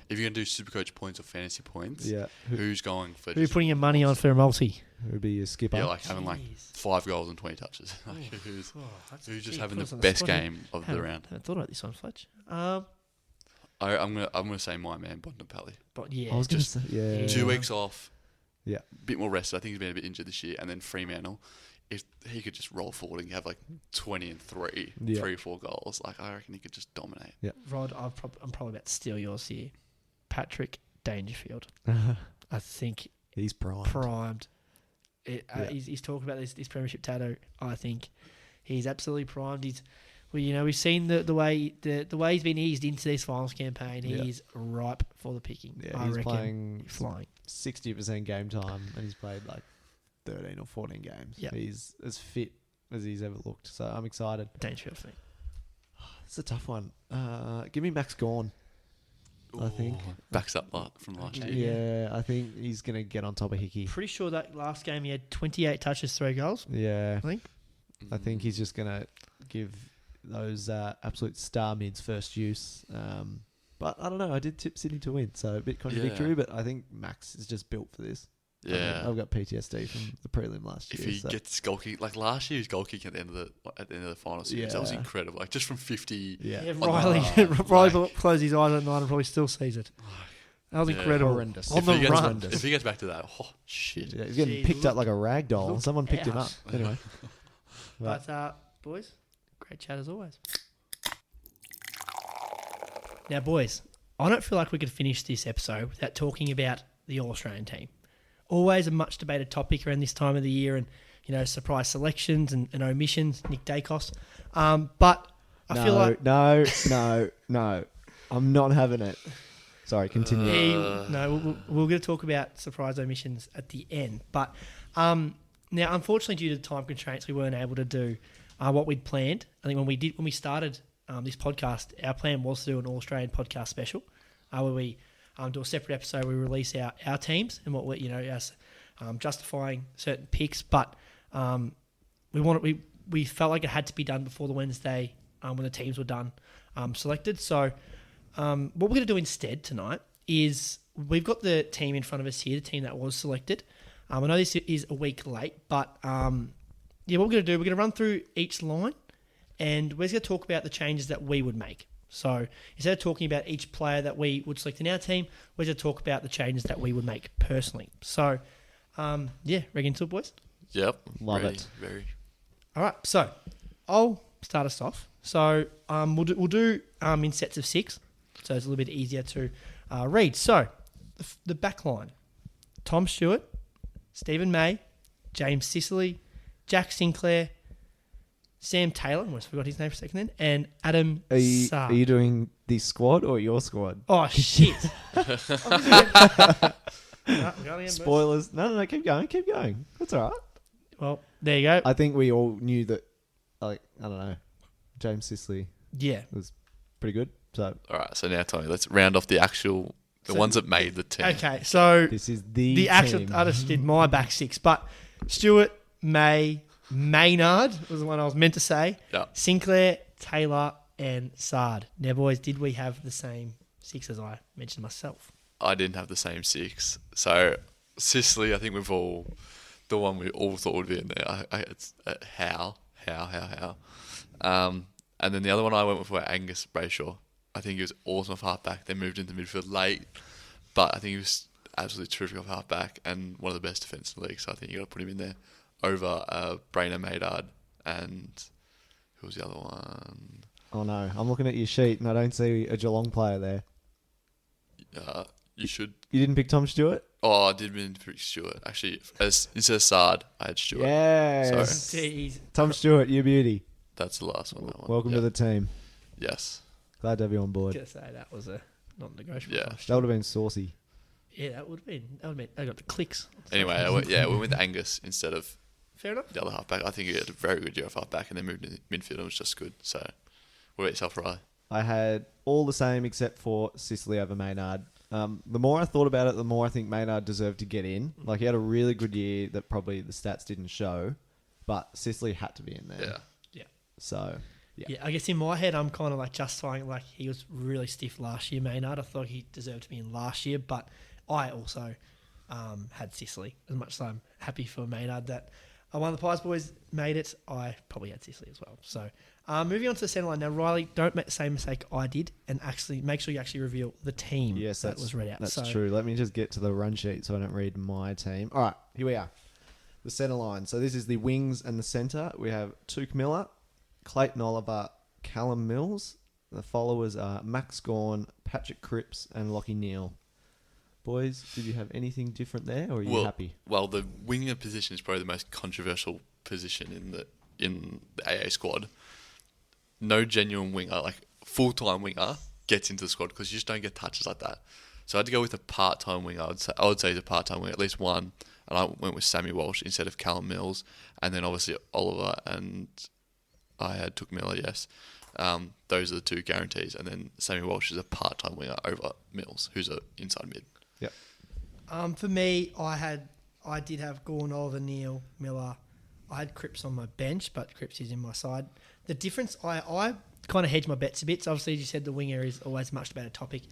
[SPEAKER 3] if you're going to do Supercoach points or fantasy points?
[SPEAKER 1] Yeah.
[SPEAKER 3] Who's going for?
[SPEAKER 2] Who are you putting your money on for a multi?
[SPEAKER 1] Who would be your skipper?
[SPEAKER 3] Yeah, like having like 5 goals and 20 touches. Who's just having the best game of the round?
[SPEAKER 2] I haven't thought about this one, Fletch.
[SPEAKER 3] I'm gonna say my man Bontempelli.
[SPEAKER 2] But yeah,
[SPEAKER 1] I was just
[SPEAKER 3] 2 weeks off.
[SPEAKER 1] Yeah,
[SPEAKER 3] bit more rested. I think he's been a bit injured this year. And then Fremantle, if he could just roll forward and have like 20 and 3 or 4 goals, like I reckon he could just dominate.
[SPEAKER 1] Yeah,
[SPEAKER 2] Rod, I'm probably about to steal yours here. Patrick Dangerfield. I think
[SPEAKER 1] he's primed.
[SPEAKER 2] He's talking about this premiership tattoo. I think he's absolutely primed. We've seen the way he's been eased into this finals campaign. He's ripe for the picking.
[SPEAKER 1] Yeah,
[SPEAKER 2] I
[SPEAKER 1] he's
[SPEAKER 2] reckon
[SPEAKER 1] playing
[SPEAKER 2] flying
[SPEAKER 1] 60% game time, and he's played like 13 or 14 games.
[SPEAKER 2] Yep.
[SPEAKER 1] He's as fit as he's ever looked. So I'm excited.
[SPEAKER 2] Dangerfield for me.
[SPEAKER 1] It's a tough one. Give me Max Gawn. I think.
[SPEAKER 3] Backs up from last year.
[SPEAKER 1] Yeah, I think he's going to get on top of Hickey.
[SPEAKER 2] Pretty sure that last game he had 28 touches, 3 goals.
[SPEAKER 1] Yeah.
[SPEAKER 2] I think.
[SPEAKER 1] He's just going to give those absolute star mids first use. But I don't know. I did tip Sydney to win, so a bit contradictory, but I think Max is just built for this.
[SPEAKER 3] Yeah.
[SPEAKER 1] I've got PTSD from the prelim last year.
[SPEAKER 3] If he gets goal kick, like last year's goal kick at the end of the final series, that was incredible. Like just from 50.
[SPEAKER 1] Yeah.
[SPEAKER 2] Riley closed his eyes at night and probably still sees it. That was incredible.
[SPEAKER 1] Horrendous.
[SPEAKER 2] On the run.
[SPEAKER 3] If he gets back to that, shit.
[SPEAKER 1] Yeah, he's getting picked up like a rag doll. Someone picked him up. Anyway.
[SPEAKER 2] But, boys, great chat as always. Now, boys, I don't feel like we could finish this episode without talking about the All-Australian team. Always a much debated topic around this time of the year, and surprise selections and omissions. Nick Dacos, but I feel like
[SPEAKER 1] no, I'm not having it. Sorry, continue.
[SPEAKER 2] We're going to talk about surprise omissions at the end, but now unfortunately due to time constraints, we weren't able to do what we'd planned. I think when we started this podcast, our plan was to do an All-Australian podcast special, where we do a separate episode. We release our teams and what us justifying certain picks, but we felt like it had to be done before the Wednesday when the teams were done selected. So what we're going to do instead tonight is we've got the team in front of us here, the team that was selected. I know this is a week late, but what we're going to do, we're going to run through each line, and we're going to talk about the changes that we would make. So instead of talking about each player that we would select in our team, we're going to talk about the changes that we would make personally. So, ready into it, boys?
[SPEAKER 3] Yep.
[SPEAKER 1] Love it.
[SPEAKER 3] Very.
[SPEAKER 2] All right, so I'll start us off. So we'll do in sets of 6, so it's a little bit easier to read. So the back line, Tom Stewart, Stephen May, James Sicily, Jack Sinclair, Sam Taylor, I almost forgot his name for a second then, and Adam Saar.
[SPEAKER 1] Are you doing this squad or your squad?
[SPEAKER 2] Oh, shit.
[SPEAKER 1] Spoilers. No, keep going. That's all right.
[SPEAKER 2] Well, there you go.
[SPEAKER 1] I think we all knew that, I don't know, James Sicily was pretty good. So
[SPEAKER 3] All right, so now, Tony, let's round off the ones that made the team.
[SPEAKER 2] Okay, so
[SPEAKER 1] this is the
[SPEAKER 2] actual.
[SPEAKER 1] team.
[SPEAKER 2] I just did my back 6, but Stewart, May, Maynard was the one I was meant to say.
[SPEAKER 3] Yeah.
[SPEAKER 2] Sinclair, Taylor, and Sard. Now, boys, did we have the same 6 as I mentioned myself?
[SPEAKER 3] I didn't have the same 6. So Sicily, I think the one we all thought would be in there. It's how. And then the other one I went with was Angus Brayshaw. I think he was awesome off halfback. They moved into midfield late, but I think he was absolutely terrific off halfback and one of the best defense in the league. So I think you got to put him in there over Brainer Maynard and who was the other one?
[SPEAKER 1] Oh no, I'm looking at your sheet and I don't see a Geelong player there.
[SPEAKER 3] You should.
[SPEAKER 1] You didn't pick Tom Stewart?
[SPEAKER 3] Oh, I did mean to pick Stewart. Actually, instead of Sard, I had Stewart.
[SPEAKER 1] Yes.
[SPEAKER 3] Sorry.
[SPEAKER 2] Jeez.
[SPEAKER 1] Tom Stewart, you beauty.
[SPEAKER 3] That's the last one. That one.
[SPEAKER 1] Welcome to the team.
[SPEAKER 3] Yes.
[SPEAKER 1] Glad to have you on
[SPEAKER 2] I was
[SPEAKER 1] board.
[SPEAKER 2] going to say that was a non-negotiable.
[SPEAKER 3] Yeah.
[SPEAKER 1] That would have been saucy.
[SPEAKER 2] Yeah, that would have been. I got the clicks.
[SPEAKER 3] Anyway, we went with Angus instead of
[SPEAKER 2] Fair enough.
[SPEAKER 3] the other halfback. I think he had a very good year off halfback and then moved into midfield and was just good. So, what about yourself, Riley?
[SPEAKER 1] I had all the same except for Sicily over Maynard. The more I thought about it, the more I think Maynard deserved to get in. Like, he had a really good year that probably the stats didn't show, but Sicily had to be in there.
[SPEAKER 3] Yeah.
[SPEAKER 1] So,
[SPEAKER 2] Yeah, I guess in my head, I'm kind of like justifying like he was really stiff last year, Maynard. I thought he deserved to be in last year, but I also had Sicily. As much as I'm happy for Maynard that one of the Pies boys made it, I probably had Sicily as well. So moving on to the centre line. Now, Riley, don't make the same mistake I did and actually make sure you actually reveal the team that was read out.
[SPEAKER 1] That's true. Let me just get to the run sheet so I don't read my team. All right, here we are. The centre line. So this is the wings and the centre. We have Tuke Miller, Clayton Oliver, Callum Mills. The followers are Max Gawn, Patrick Cripps, and Lockie Neal. Boys, did you have anything different there, or are you happy?
[SPEAKER 3] Well, the winger position is probably the most controversial position in the AA squad. No genuine winger, like full-time winger, gets into the squad because you just don't get touches like that. So I had to go with a part-time winger. I would say he's a part-time winger, at least one. And I went with Sammy Walsh instead of Callum Mills, and then obviously Oliver, and I had Took Miller, yes. Those are the two guarantees. And then Sammy Walsh is a part-time winger over Mills, who's an inside mid.
[SPEAKER 1] Yep.
[SPEAKER 2] For me, I did have Gordon, Oliver, Neal, Miller. I had Cripps on my bench, but Cripps is in my side. The difference, I kind of hedge my bets a bit. So obviously, as you said, the winger is always much better topic.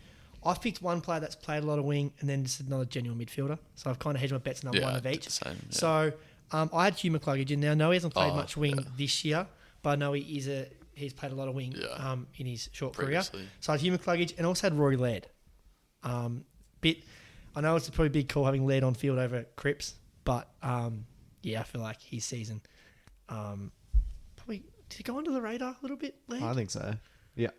[SPEAKER 2] I've picked one player that's played a lot of wing and then just another genuine midfielder. So I've kind of hedged my bets on one of each.
[SPEAKER 3] Same, yeah.
[SPEAKER 2] So I had Hugh McCluggage in there. I know he hasn't played much wing this year, but I know he's played a lot of wing in his short
[SPEAKER 3] Previously.
[SPEAKER 2] career. So I had Hugh McCluggage and also had Rory Laird. I know it's a pretty big call having Laird on field over Cripps, but I feel like his season probably did he go under the radar a little bit, Laird?
[SPEAKER 1] I think so. Yeah.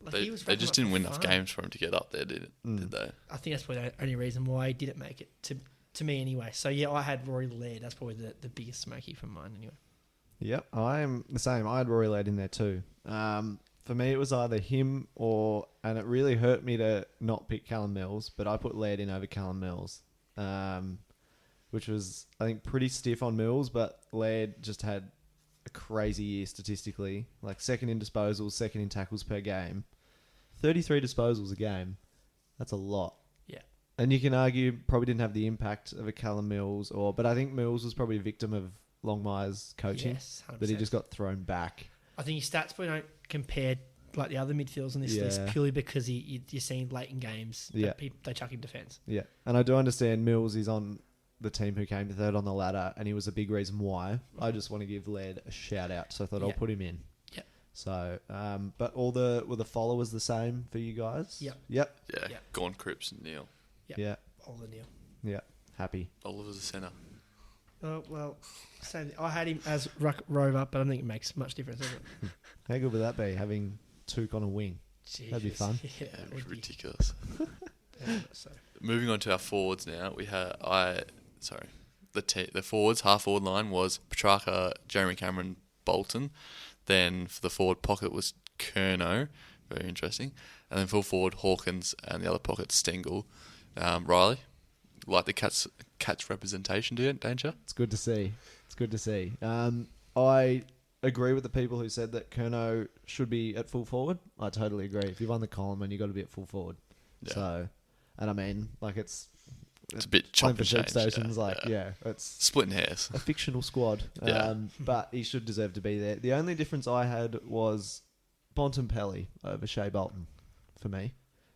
[SPEAKER 2] Like
[SPEAKER 3] They just didn't win enough games for him to get up there, did they?
[SPEAKER 2] I think that's probably the only reason why he didn't make it to me anyway. So I had Rory Laird. That's probably the biggest smoky from mine anyway.
[SPEAKER 1] Yep, I'm the same. I had Rory Laird in there too. For me, it was either him and it really hurt me to not pick Callum Mills, but I put Laird in over Callum Mills, which was, I think, pretty stiff on Mills, but Laird just had a crazy year statistically, like second in disposals, second in tackles per game. 33 disposals a game. That's a lot.
[SPEAKER 2] Yeah.
[SPEAKER 1] And you can argue probably didn't have the impact of a Callum Mills, but I think Mills was probably a victim of Longmire's coaching.
[SPEAKER 2] Yes, 100%.
[SPEAKER 1] That he just got thrown back.
[SPEAKER 2] I think his stats probably don't compare like the other midfielders on this list purely because you're seeing late in games that they chuck him defence.
[SPEAKER 1] Yeah. And I do understand Mills is on the team who came third on the ladder, and he was a big reason why. I just want to give Laird a shout out, so I thought I'll put him in.
[SPEAKER 2] Yep.
[SPEAKER 1] So, but were the followers the same for you guys?
[SPEAKER 2] Yep.
[SPEAKER 1] Yep.
[SPEAKER 3] Yeah.
[SPEAKER 2] Yep.
[SPEAKER 3] Gone, Cripps and Neal.
[SPEAKER 2] Yep.
[SPEAKER 1] Yeah.
[SPEAKER 2] Oliver Neal.
[SPEAKER 1] Yeah. Happy.
[SPEAKER 3] Oliver's a centre.
[SPEAKER 2] Oh, well, same thing. I had him as ruck rover, but I don't think it makes much difference, does it?
[SPEAKER 1] How good would that be, having Took on a wing? That'd be fun.
[SPEAKER 2] Yeah,
[SPEAKER 3] It was ridiculous.
[SPEAKER 2] So.
[SPEAKER 3] Moving on to our forwards now. The forwards, half forward line was Petrarca, Jeremy Cameron, Bolton. Then for the forward pocket was Curnow. Very interesting. And then full forward, Hawkins, and the other pocket, Stengel. Riley, like the Cats representation, don't you?
[SPEAKER 1] It's good to see. I agree with the people who said that Curnow should be at full forward. I totally agree. If you've won the column, and you've got to be at full forward.
[SPEAKER 3] Yeah.
[SPEAKER 1] So, and I mean, like it's
[SPEAKER 3] a bit chop and change.
[SPEAKER 1] Stations, it's
[SPEAKER 3] splitting hairs.
[SPEAKER 1] a fictional squad.
[SPEAKER 3] Yeah.
[SPEAKER 1] But he should deserve to be there. The only difference I had was Bontempelli over Shea Bolton for me.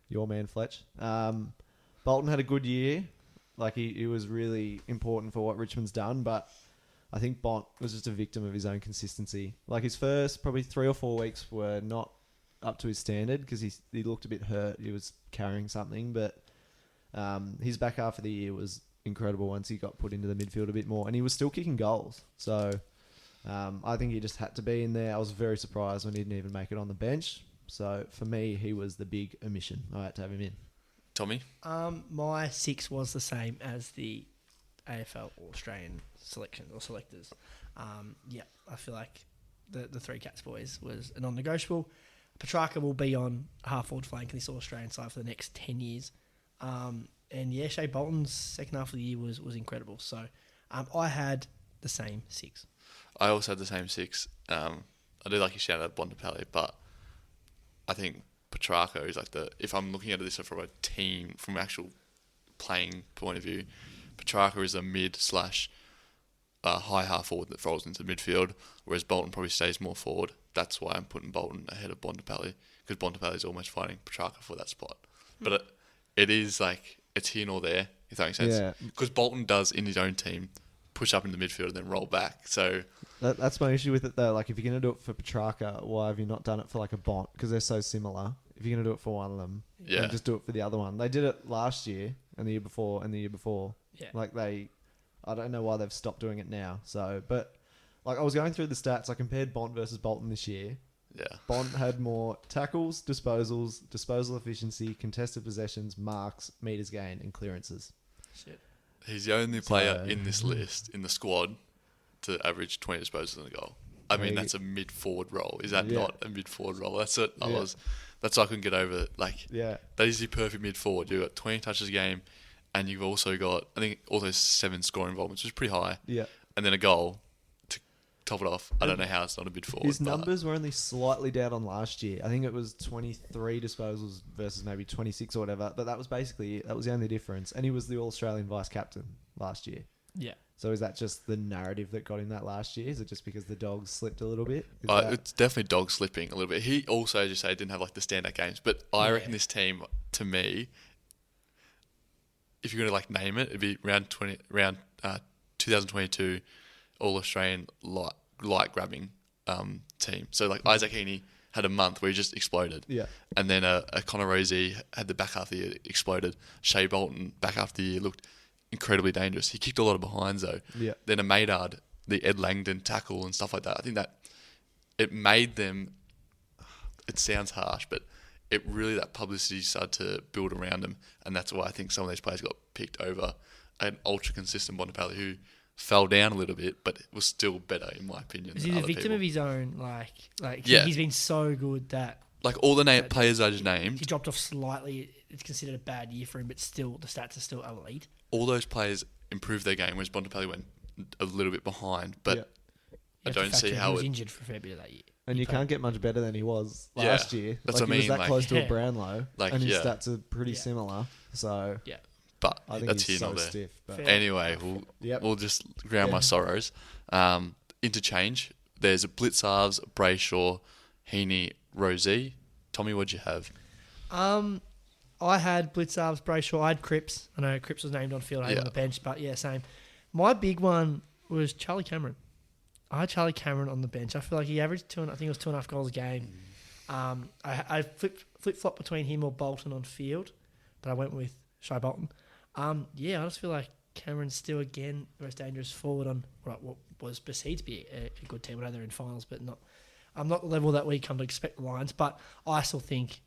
[SPEAKER 1] Your man, Fletch. Bolton had a good year. Like, he was really important for what Richmond's done, but I think Bont was just a victim of his own consistency. Like, his first probably 3 or 4 weeks were not up to his standard because he looked a bit hurt. He was carrying something, but his back half of the year was incredible once he got put into the midfield a bit more, and he was still kicking goals. So I think he just had to be in there. I was very surprised when he didn't even make it on the bench. So for me, he was the big omission. I had to have him in.
[SPEAKER 3] Tommy?
[SPEAKER 2] My 6 was the same as the AFL or Australian selections or selectors. I feel like the 3 Cats boys was a non-negotiable. Petrarca will be on half-forward flank in this Australian side for the next 10 years. Shea Bolton's second half of the year was incredible. So I had the same 6.
[SPEAKER 3] I also had the same 6. I do like your shout out Bontempelli, but I think Petrarca is like if I'm looking at this from a team, from actual playing point of view, Petrarca is a mid / high half forward that falls into midfield, whereas Bolton probably stays more forward. That's why I'm putting Bolton ahead of Bontempelli, because Bontempelli is almost fighting Petrarca for that spot. But it is like, it's here nor there, if that makes sense.
[SPEAKER 1] Yeah.
[SPEAKER 3] Because Bolton does, in his own team, push up into the midfield and then roll back. So
[SPEAKER 1] that's my issue with it, though. Like, if you're going to do it for Petrarca, why have you not done it for like a Bont? Because they're so similar. If you're going to do it for one of them, just do it for the other one. They did it last year and the year before and the year before.
[SPEAKER 2] Yeah.
[SPEAKER 1] Like, I don't know why they've stopped doing it now. So, but like, I was going through the stats. I compared Bont versus Bolton this year.
[SPEAKER 3] Yeah.
[SPEAKER 1] Bont had more tackles, disposals, disposal efficiency, contested possessions, marks, meters gained, and clearances.
[SPEAKER 2] Shit.
[SPEAKER 3] He's the only player in this list, in the squad, to average 20 disposals in a goal. I mean, that's a mid-forward role. Is that not a mid-forward role? That's it. That's why I couldn't get over it. Like, that is the perfect mid-forward. You've got 20 touches a game, and you've also got, I think, also 7 scoring involvements, which is pretty high.
[SPEAKER 1] Yeah.
[SPEAKER 3] And then a goal top it off. I don't know how it's not a mid forward.
[SPEAKER 1] His
[SPEAKER 3] but
[SPEAKER 1] numbers were only slightly down on last year. I think it was 23 disposals versus maybe 26 or whatever. But that was basically that was the only difference. And he was the All Australian vice captain last year.
[SPEAKER 2] Yeah.
[SPEAKER 1] So is that just the narrative that got him that last year? Is it just because the Dogs slipped a little bit? Is that-
[SPEAKER 3] It's definitely dog slipping a little bit. He also, as you say, didn't have like the standout games. But I reckon this team, to me, if you're going to like name it, it'd be round 2022 All Australian light grabbing team. So like Isaac Heaney had a month where he just exploded.
[SPEAKER 1] Yeah.
[SPEAKER 3] And then a Connor Rozee had the back half of the year exploded. Shea Bolton back half of the year looked incredibly dangerous. He kicked a lot of behinds though.
[SPEAKER 1] Yeah.
[SPEAKER 3] Then a Maynard, the Ed Langdon tackle and stuff like that. I think that it made them. It sounds harsh, but it really that publicity started to build around him, and that's why I think some of these players got picked over an ultra consistent Bontempelli who fell down a little bit, but was still better in my opinion.
[SPEAKER 2] Is
[SPEAKER 3] than
[SPEAKER 2] he the
[SPEAKER 3] other
[SPEAKER 2] victim
[SPEAKER 3] people.
[SPEAKER 2] of his own? Like
[SPEAKER 3] Yeah.
[SPEAKER 2] he's been so good that
[SPEAKER 3] Like all the players I just named,
[SPEAKER 2] he dropped off slightly. It's considered a bad year for him, but still the stats are still elite.
[SPEAKER 3] all those players improved their game, whereas Bontempelli went a little bit behind. But
[SPEAKER 1] Yeah.
[SPEAKER 3] I
[SPEAKER 2] You have to
[SPEAKER 3] don't see
[SPEAKER 2] factor in
[SPEAKER 3] how
[SPEAKER 2] he was
[SPEAKER 3] it.
[SPEAKER 2] injured for a fair bit of that year.
[SPEAKER 1] And
[SPEAKER 2] He
[SPEAKER 1] you
[SPEAKER 2] played-
[SPEAKER 1] can't get much better than he was
[SPEAKER 3] Yeah,
[SPEAKER 1] last year.
[SPEAKER 3] that's
[SPEAKER 1] like
[SPEAKER 3] what I
[SPEAKER 1] he was
[SPEAKER 3] mean,
[SPEAKER 1] that
[SPEAKER 3] like-
[SPEAKER 1] close to
[SPEAKER 2] Yeah.
[SPEAKER 1] a Brownlow,
[SPEAKER 3] Like,
[SPEAKER 1] and his
[SPEAKER 3] yeah.
[SPEAKER 1] stats are pretty
[SPEAKER 2] Yeah.
[SPEAKER 1] similar. So
[SPEAKER 2] Yeah.
[SPEAKER 3] But
[SPEAKER 1] I think
[SPEAKER 3] that's
[SPEAKER 1] he's
[SPEAKER 3] here
[SPEAKER 1] so
[SPEAKER 3] nor there.
[SPEAKER 1] stiff. But
[SPEAKER 2] Fair.
[SPEAKER 3] Anyway,
[SPEAKER 1] Yep.
[SPEAKER 3] we'll just ground my
[SPEAKER 1] Yeah.
[SPEAKER 3] sorrows. Interchange. There's a Blitzarves, Brayshaw, Heaney, Rozee. Tommy, what'd you have?
[SPEAKER 2] I had Blitzarves, Brayshaw. I had Cripps. I know Cripps was named on field. I had him
[SPEAKER 3] Yeah.
[SPEAKER 2] on the bench, but yeah, same. My big one was Charlie Cameron. I had Charlie Cameron on the bench. I feel like he averaged I think it was 2.5 goals a game. I flip flop between him or Bolton on field, but I went with Shai Bolton. I just feel like Cameron's still again the most dangerous forward on what was perceived to be a good team. I know they're in finals, but not the level that we come to expect the Lions. But I still think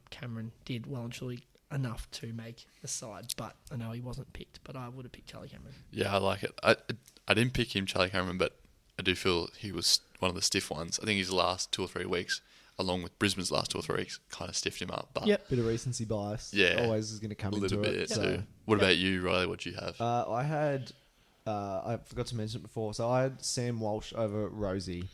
[SPEAKER 2] Cameron did well and truly enough to make the side. But I know he wasn't picked, but I would have picked Charlie Cameron.
[SPEAKER 3] Yeah, I like it. I didn't pick him, Charlie Cameron, but I do feel he was one of the stiff ones. I think his last 2 or 3 weeks, along with Brisbane's last 2 or 3 weeks, kind of stiffed him up. But
[SPEAKER 2] Yep.
[SPEAKER 1] bit of recency bias.
[SPEAKER 3] Yeah.
[SPEAKER 1] Always is going to come
[SPEAKER 3] a
[SPEAKER 1] into
[SPEAKER 3] little bit
[SPEAKER 1] it.
[SPEAKER 3] too.
[SPEAKER 1] So.
[SPEAKER 3] What about you, Riley? What'd you have?
[SPEAKER 1] I had, I forgot to mention it before, so I had Sam Walsh over Rosie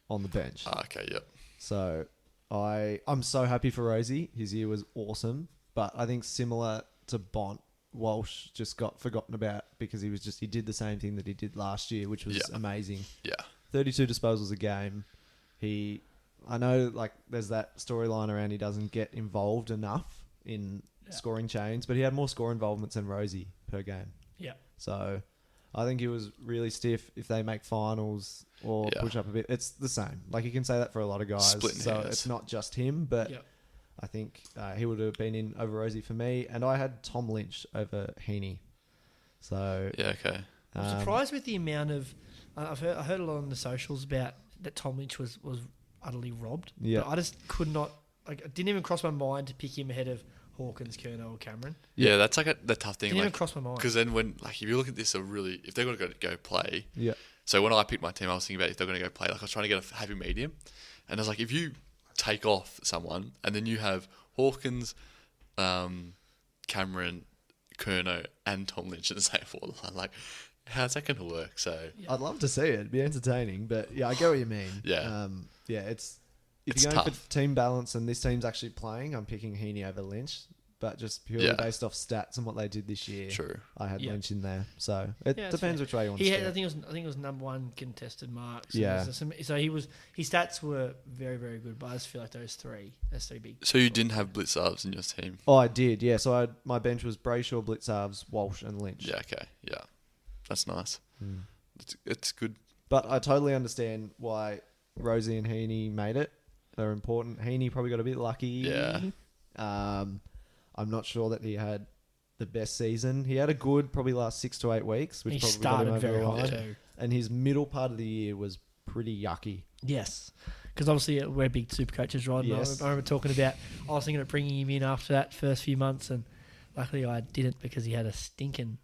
[SPEAKER 1] on the bench.
[SPEAKER 3] Okay, yep.
[SPEAKER 1] So I'm so happy for Rosie. His year was awesome, but I think similar to Bont, Walsh just got forgotten about because he did the same thing that he did last year, which was
[SPEAKER 3] Yeah.
[SPEAKER 1] amazing.
[SPEAKER 3] Yeah.
[SPEAKER 1] 32 disposals a game. I know like there's that storyline around he doesn't get involved enough in scoring chains, but he had more score involvements than Rosie per game.
[SPEAKER 2] Yeah.
[SPEAKER 1] So I think he was really stiff. If they make finals or
[SPEAKER 3] Yeah.
[SPEAKER 1] push up a bit, it's the same. Like you can say that for a lot of guys.
[SPEAKER 3] Splitting
[SPEAKER 1] so
[SPEAKER 3] hairs.
[SPEAKER 1] it's not just him, but
[SPEAKER 2] Yep.
[SPEAKER 1] I think he would have been in over Rosie for me. And I had Tom Lynch over Heaney. So
[SPEAKER 3] Yeah, okay.
[SPEAKER 2] I'm surprised with the amount of. I heard a lot on the socials about that Tom Lynch was utterly robbed.
[SPEAKER 1] Yeah.
[SPEAKER 2] But I just could not. Like, it didn't even cross my mind to pick him ahead of Hawkins, Curnow, or Cameron.
[SPEAKER 3] Yeah, that's like the tough thing.
[SPEAKER 2] Didn't even
[SPEAKER 3] Like,
[SPEAKER 2] cross my mind.
[SPEAKER 3] because then when, like, if you look at this, if they're going to go play.
[SPEAKER 1] Yeah.
[SPEAKER 3] So when I picked my team, I was thinking about if they're going to go play. Like I was trying to get a happy medium, and I was like, if you take off someone and then you have Hawkins, Cameron, Curnow, and Tom Lynch in the same forward line, like, how's that going to work? So
[SPEAKER 1] I'd love to see it. It'd be entertaining, but yeah, I get what you mean.
[SPEAKER 3] Yeah.
[SPEAKER 1] It's if
[SPEAKER 3] It's
[SPEAKER 1] you're going
[SPEAKER 3] tough.
[SPEAKER 1] for team balance and this team's actually playing, I'm picking Heaney over Lynch, but just purely
[SPEAKER 3] Yeah.
[SPEAKER 1] based off stats and what they did this year.
[SPEAKER 3] true.
[SPEAKER 1] I had
[SPEAKER 2] Yeah.
[SPEAKER 1] Lynch in there, so it
[SPEAKER 2] Yeah, that's
[SPEAKER 1] depends
[SPEAKER 2] fair.
[SPEAKER 1] which way you want
[SPEAKER 2] He
[SPEAKER 1] to
[SPEAKER 2] had,
[SPEAKER 1] go.
[SPEAKER 2] I think it was number one contested marks.
[SPEAKER 1] Yeah.
[SPEAKER 2] So his stats were very, very good, but I just feel like those three big.
[SPEAKER 3] So you didn't have Blitzarves in your team?
[SPEAKER 1] Oh, I did, yeah. So my bench was Brayshaw, Blitzarves, Walsh, and Lynch.
[SPEAKER 3] Yeah. Okay. Yeah. That's nice.
[SPEAKER 1] Mm.
[SPEAKER 3] It's good.
[SPEAKER 1] But I totally understand why Rosie and Heaney made it. They're important. Heaney probably got a bit lucky.
[SPEAKER 3] Yeah.
[SPEAKER 1] I'm not sure that he had the best season. He had a good probably last 6 to 8 weeks, which
[SPEAKER 2] He
[SPEAKER 1] probably got
[SPEAKER 2] started
[SPEAKER 1] him over
[SPEAKER 2] very
[SPEAKER 1] the
[SPEAKER 2] hot
[SPEAKER 1] line.
[SPEAKER 2] too.
[SPEAKER 1] And his middle part of the year was pretty yucky.
[SPEAKER 2] Yes, because obviously we're big super coaches, right? And
[SPEAKER 1] Yes.
[SPEAKER 2] I remember talking about. I was thinking of bringing him in after that first few months, and luckily I didn't because he had a stinking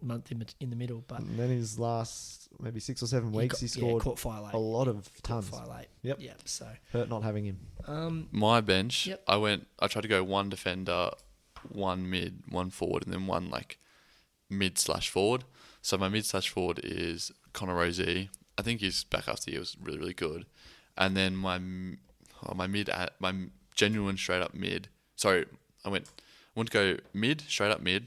[SPEAKER 2] month in the middle. But
[SPEAKER 1] And then his last maybe 6 or 7 weeks, he scored
[SPEAKER 2] caught fire late.
[SPEAKER 1] a lot of
[SPEAKER 2] Caught
[SPEAKER 1] tons.
[SPEAKER 2] fire late.
[SPEAKER 1] Yep.
[SPEAKER 2] Yep. So
[SPEAKER 1] Hurt not having him.
[SPEAKER 3] My bench,
[SPEAKER 2] Yep.
[SPEAKER 3] I tried to go one defender, one mid, one forward, and then one like mid/forward. So my mid/forward is Connor Rozee, I think his back half of the year was really, really good. And then my genuine straight up mid. Sorry, I want to go mid, straight up mid,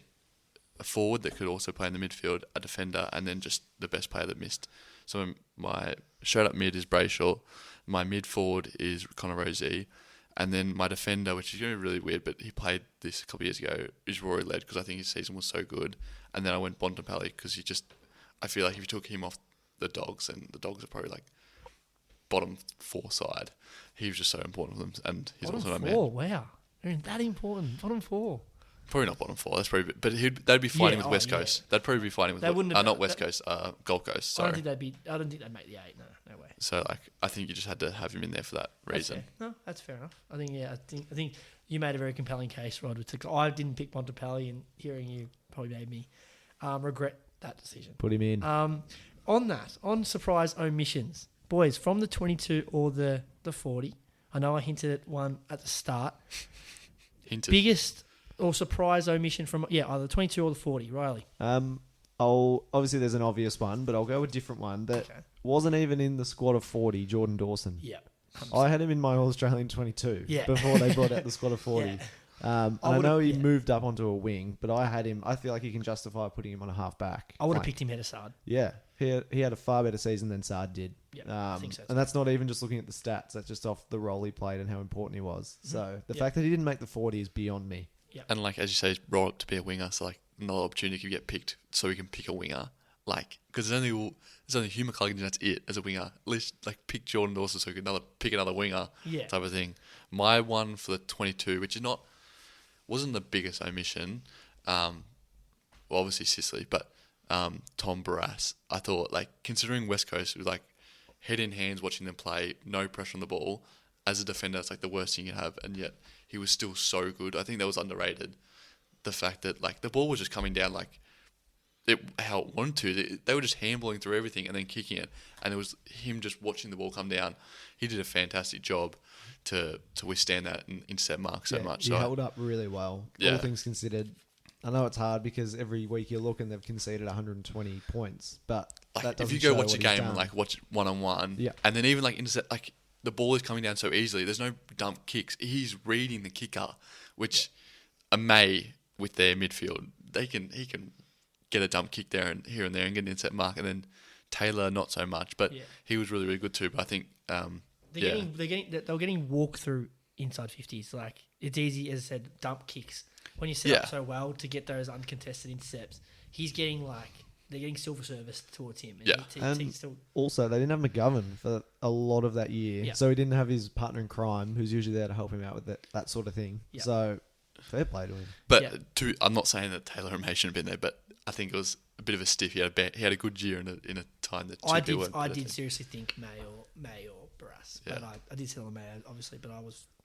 [SPEAKER 3] a forward that could also play in the midfield, a defender, and then just the best player that missed. So my straight up mid is Brayshaw, my mid forward is Connor Rozee, and then my defender, which is going to be really weird, but he played this a couple of years ago, is Rory Led because I think his season was so good. And then I went Bontempelli because I feel like if you took him off the Dogs, and the Dogs are probably like bottom 4 side, he was just so important for them, and he's
[SPEAKER 2] bottom
[SPEAKER 3] also my
[SPEAKER 2] 4,
[SPEAKER 3] man.
[SPEAKER 2] wow. They're that important. Bottom 4.
[SPEAKER 3] Probably not bottom 4. That's probably, but they'd be fighting with West
[SPEAKER 2] yeah.
[SPEAKER 3] Coast. They'd probably be fighting with.
[SPEAKER 2] They wouldn't have
[SPEAKER 3] not
[SPEAKER 2] done-
[SPEAKER 3] West Coast. Gold Coast. Sorry.
[SPEAKER 2] I don't think they'd make the 8. No way.
[SPEAKER 3] So I think you just had to have him in there for that reason.
[SPEAKER 2] That's fair. No, that's fair enough. I think you made a very compelling case, Rod. I didn't pick Bontempelli, and hearing you probably made me regret that decision.
[SPEAKER 1] Put him in.
[SPEAKER 2] On surprise omissions, boys, from the 22 or the 40. I know I hinted at one at the start.
[SPEAKER 3] Hinted.
[SPEAKER 2] Biggest or surprise omission from either the 22 or the 40, Riley.
[SPEAKER 1] Obviously there's an obvious one, but I'll go a different one that wasn't even in the squad of 40. Jordan Dawson.
[SPEAKER 2] Yeah, 100%.
[SPEAKER 1] I had him in my All-Australian 22 before they brought out the squad of 40.
[SPEAKER 2] Yeah.
[SPEAKER 1] And I know he moved up onto a wing, but I had him. I feel like you can justify putting him on a half back.
[SPEAKER 2] I would have picked him ahead of Sard.
[SPEAKER 1] Yeah, he had a far better season than Sard did.
[SPEAKER 2] Yeah, I think so.
[SPEAKER 1] And that's not even just looking at the stats. That's just off the role he played and how important he was. So the fact that he didn't make the 40 is beyond me.
[SPEAKER 2] Yeah.
[SPEAKER 3] And like as you say, he's brought up to be a winger, so like another opportunity to get picked, so we can pick a winger. Like because there's only Hugh McCluggage and that's it as a winger. At least like pick Jordan Dawson so we can pick another winger.
[SPEAKER 2] Yeah.
[SPEAKER 3] Type of thing. My one for the 22, which wasn't the biggest omission. Well, obviously Sicily, but Tom Barrass. I thought like considering West Coast was like head in hands watching them play, no pressure on the ball. As a defender, it's like the worst thing you have, and yet he was still so good. I think that was underrated. The fact that like the ball was just coming down like how it wanted to. They were just handballing through everything and then kicking it, and it was him just watching the ball come down. He did a fantastic job to withstand that and intercept mark so much.
[SPEAKER 1] He held up really well.
[SPEAKER 3] Yeah.
[SPEAKER 1] All things considered. I know it's hard because every week you look and they've conceded 120 points, but
[SPEAKER 3] like,
[SPEAKER 1] that doesn't
[SPEAKER 3] if you go
[SPEAKER 1] show
[SPEAKER 3] watch a
[SPEAKER 1] what he's
[SPEAKER 3] game
[SPEAKER 1] done.
[SPEAKER 3] and like watch 1-on-1,
[SPEAKER 1] Yeah.
[SPEAKER 3] and then even like intercept, like the ball is coming down so easily. There's no dump kicks. He's reading the kicker, which a May with their midfield, he can get a dump kick there and here and there and get an intercept mark, and then Taylor not so much, but he was really, really good too. But I think
[SPEAKER 2] they were getting walk through inside 50s. Like it's easy, as I said, dump kicks when you set up so well to get those uncontested intercepts. He's getting they're getting silver service towards him. And he's still,
[SPEAKER 1] also, they didn't have McGovern for a lot of that year.
[SPEAKER 2] Yeah.
[SPEAKER 1] So he didn't have his partner in crime, who's usually there to help him out with that sort of thing.
[SPEAKER 2] Yeah.
[SPEAKER 1] So, fair play to him.
[SPEAKER 3] But I'm not saying that Taylor and May shouldn't have been there, but I think it was a bit of a stiff. He had a good year in a time that
[SPEAKER 2] I did seriously think May or Barrass.
[SPEAKER 3] Yeah.
[SPEAKER 2] But I did tell him May, obviously, but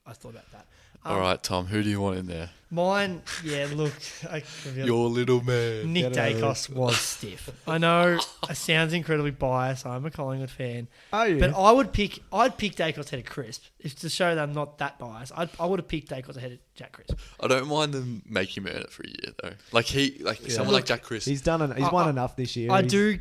[SPEAKER 2] I thought about that.
[SPEAKER 3] All right, Tom, who do you want in there?
[SPEAKER 2] Mine, look.
[SPEAKER 3] Your little man.
[SPEAKER 2] Nick Dacos was stiff. I know it sounds incredibly biased. I'm a Collingwood fan.
[SPEAKER 1] Are you?
[SPEAKER 2] But I'd pick Dacos ahead of Crisp. If to show that I'm not that biased, I would have picked Dacos ahead of Jack Crisp.
[SPEAKER 3] I don't mind them making him earn it for a year though. Someone like Jack Crisp.
[SPEAKER 1] He's won enough this year.
[SPEAKER 2] I do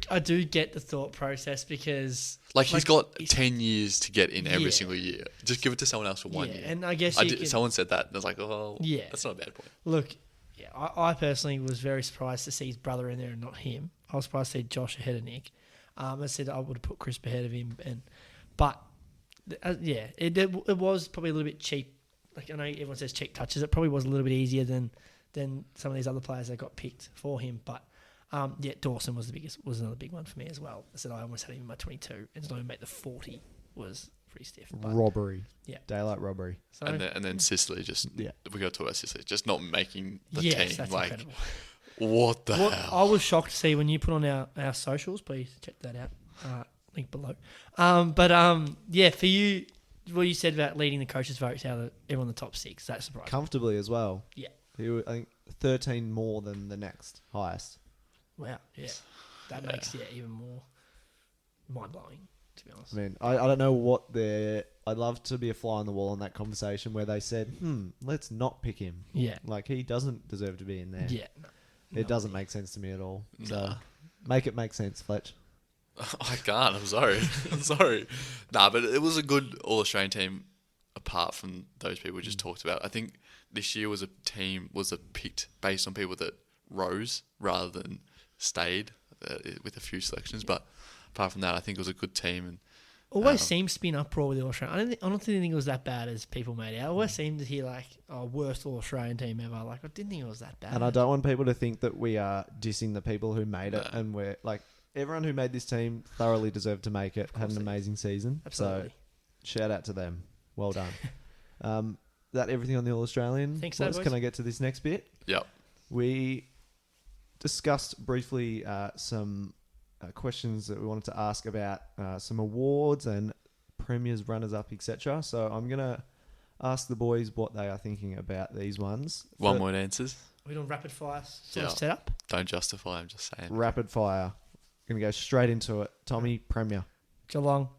[SPEAKER 2] get the thought process because
[SPEAKER 3] he's got 10 years to get in every single year. Just give it to someone else for 1 year.
[SPEAKER 2] And I guess
[SPEAKER 3] someone said that, and I was like, oh, that's not a bad point.
[SPEAKER 2] Look, I personally was very surprised to see his brother in there and not him. I was surprised to see Josh ahead of Nick. I said I would have put Crisp ahead of him, but it was probably a little bit cheap. Like I know everyone says cheap touches. It probably was a little bit easier than some of these other players that got picked for him. But Dawson was another big one for me as well. I said I almost had him in my 22, and to make the 40 was pretty stiff. But,
[SPEAKER 1] robbery.
[SPEAKER 2] Yeah.
[SPEAKER 1] Daylight robbery.
[SPEAKER 2] So,
[SPEAKER 3] and then Sicily we got to talk about Sicily just not making the
[SPEAKER 2] yes,
[SPEAKER 3] team.
[SPEAKER 2] that's
[SPEAKER 3] Like
[SPEAKER 2] incredible.
[SPEAKER 3] what the hell?
[SPEAKER 2] I was shocked to see when you put on our socials. Please check that out. Link below. For you, what you said about leading the coaches' votes out of everyone in the top 6, that surprised me.
[SPEAKER 1] Comfortably as well.
[SPEAKER 2] Yeah.
[SPEAKER 1] I think 13 more than the next highest.
[SPEAKER 2] Wow. Yeah. That makes even more mind blowing. To be honest.
[SPEAKER 1] I mean, I don't know what I'd love to be a fly on the wall in that conversation where they said, let's not pick him.
[SPEAKER 2] Yeah.
[SPEAKER 1] Like, he doesn't deserve to be in there.
[SPEAKER 2] Yeah.
[SPEAKER 1] It doesn't make sense to me at all. So, make it make sense, Fletch.
[SPEAKER 3] I can't. I'm sorry. I'm sorry. Nah, but it was a good All-Australian team apart from those people we just talked about. I think this year was a picked based on people that rose rather than stayed with a few selections. But apart from that, I think it was a good team. And
[SPEAKER 2] Always seems to be an uproar with the Australian. I don't think it was that bad as people made out. I always seem to hear like, worst All-Australian team ever. Like, I didn't think it was that bad.
[SPEAKER 1] And I don't want people to think that we are dissing the people who made it, and we're like, everyone who made this team thoroughly deserved to make it. Had an amazing season.
[SPEAKER 2] Absolutely.
[SPEAKER 1] So shout out to them. Well done. That everything on the All-Australian?
[SPEAKER 2] Think so, boys?
[SPEAKER 1] Can I get to this next bit?
[SPEAKER 3] Yep.
[SPEAKER 1] We discussed briefly some questions that we wanted to ask about some awards and premiers, runners-up, etc. So I'm going to ask the boys what they are thinking about these ones.
[SPEAKER 3] One-word answers.
[SPEAKER 2] We're doing rapid fire sort of setup.
[SPEAKER 3] Don't justify, I'm just saying.
[SPEAKER 1] Rapid fire. Going to go straight into it. Tommy, Premier.
[SPEAKER 2] Geelong.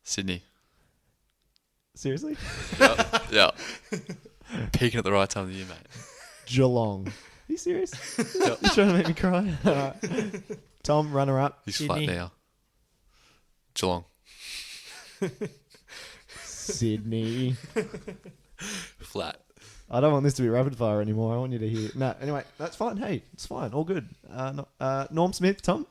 [SPEAKER 3] Sydney.
[SPEAKER 1] Seriously?
[SPEAKER 3] Yeah. Peaking at the right time of the year, mate.
[SPEAKER 1] Geelong. Are you serious?
[SPEAKER 3] Yep.
[SPEAKER 1] You're trying to make me cry? All right. Tom, runner-up.
[SPEAKER 3] He's
[SPEAKER 2] Sydney.
[SPEAKER 3] flat now. Geelong.
[SPEAKER 1] Sydney.
[SPEAKER 3] Flat.
[SPEAKER 1] I don't want this to be rapid fire anymore. I want you to hear. No, anyway, that's fine. Hey, it's fine. All good. Norm Smith, Tom.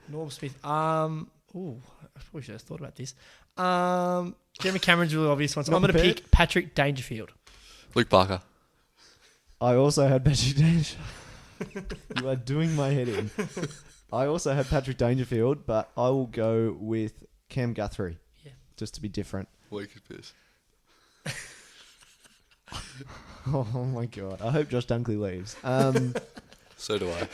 [SPEAKER 2] Norm Smith. I probably should have thought about this. Jeremy Cameron's really obvious one. So
[SPEAKER 1] Not
[SPEAKER 2] I'm going to
[SPEAKER 1] prepared?
[SPEAKER 2] pick Patrick Dangerfield.
[SPEAKER 3] Luke Barker.
[SPEAKER 1] I also had Patrick Dangerfield. You are doing my head in. I also had Patrick Dangerfield, but I will go with Cam Guthrie.
[SPEAKER 2] Yeah.
[SPEAKER 1] Just to be different.
[SPEAKER 3] Weak as piss.
[SPEAKER 1] Oh my god. I hope Josh Dunkley leaves.
[SPEAKER 3] So do I.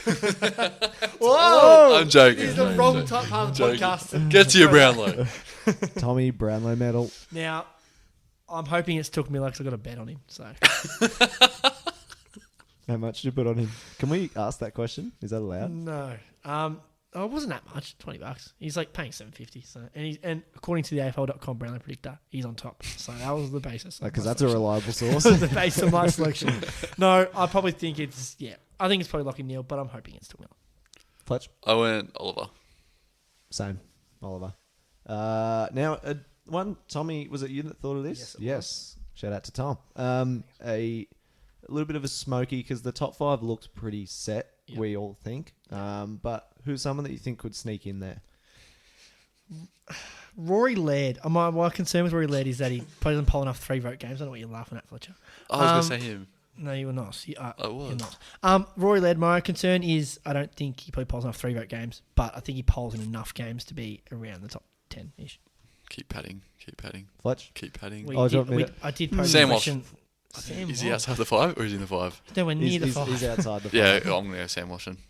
[SPEAKER 2] Whoa!
[SPEAKER 3] I'm joking.
[SPEAKER 2] This is the wrong part of the
[SPEAKER 3] Joking.
[SPEAKER 2] podcast.
[SPEAKER 3] Get to your Brownlow.
[SPEAKER 1] Tommy Brownlow medal.
[SPEAKER 2] Now, I'm hoping it's Took Miller because I've got a bet on him. So
[SPEAKER 1] How much did you put on him? Can we ask that question? Is that allowed?
[SPEAKER 2] no, it wasn't that much. $20. He's like paying $7.50. So and according to the AFL.com Brownlow predictor, he's on top. So that was the basis.
[SPEAKER 1] Because that's a reliable source.
[SPEAKER 2] That was the basis of my selection. No, I probably think it's I think it's probably Lockie Neal, but I'm hoping it's Took Miller.
[SPEAKER 1] Fletch.
[SPEAKER 3] I went Oliver.
[SPEAKER 1] Same. Oliver. Now, one, Tommy, was it you that thought of this?
[SPEAKER 2] Yes, it
[SPEAKER 1] Shout out to Tom. A little bit of a smoky because the top five looks pretty set,
[SPEAKER 2] Yep.
[SPEAKER 1] we all think. But who's someone that you think could sneak in there?
[SPEAKER 2] Rory Laird. My concern with Rory Laird is that he probably doesn't pull enough 3-vote games. I don't know what you're laughing at, Fletcher.
[SPEAKER 3] I was going to say him.
[SPEAKER 2] No, you were not.
[SPEAKER 3] I was.
[SPEAKER 2] You're not. Rory Laird, my concern is I don't think he probably polls enough 3-vote games, but I think he polls in enough games to be around the top 10-ish.
[SPEAKER 3] Keep padding.
[SPEAKER 1] Fletch?
[SPEAKER 3] Keep padding.
[SPEAKER 1] Oh, do you want me to-
[SPEAKER 2] I did pose
[SPEAKER 3] Sam
[SPEAKER 2] the
[SPEAKER 3] Walsh.
[SPEAKER 2] question. Sam
[SPEAKER 3] Is he
[SPEAKER 2] Walsh.
[SPEAKER 3] outside the 5 or is he in the 5?
[SPEAKER 2] Nowhere near the 5.
[SPEAKER 1] He's outside the five.
[SPEAKER 3] Yeah, I'm going to go Sam Washington.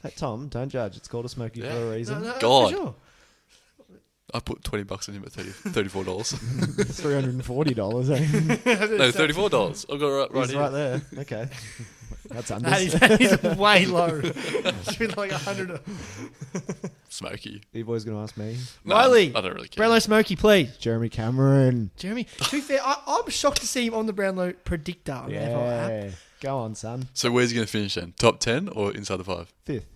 [SPEAKER 1] Hey, Tom, don't judge. It's called a smoky
[SPEAKER 3] Yeah.
[SPEAKER 1] for a reason.
[SPEAKER 2] No,
[SPEAKER 3] God.
[SPEAKER 2] for sure.
[SPEAKER 3] I put $20 on him at $34.
[SPEAKER 1] $340, eh?
[SPEAKER 3] No, $34. I've got it right
[SPEAKER 1] He's
[SPEAKER 3] here.
[SPEAKER 1] right there. Okay. That's under.
[SPEAKER 2] That is way low. Should be like 100.
[SPEAKER 3] Smoky.
[SPEAKER 1] You boys going to ask me?
[SPEAKER 3] No,
[SPEAKER 2] Riley.
[SPEAKER 3] I don't really care.
[SPEAKER 2] Brownlow Smokey, please.
[SPEAKER 1] Jeremy Cameron.
[SPEAKER 2] Jeremy, to be fair, I'm shocked to see him on the Brownlow predictor on the AFL app.
[SPEAKER 1] Yeah. Go on, son.
[SPEAKER 3] So where's he going to finish then? Top 10 or inside the 5?
[SPEAKER 1] Fifth.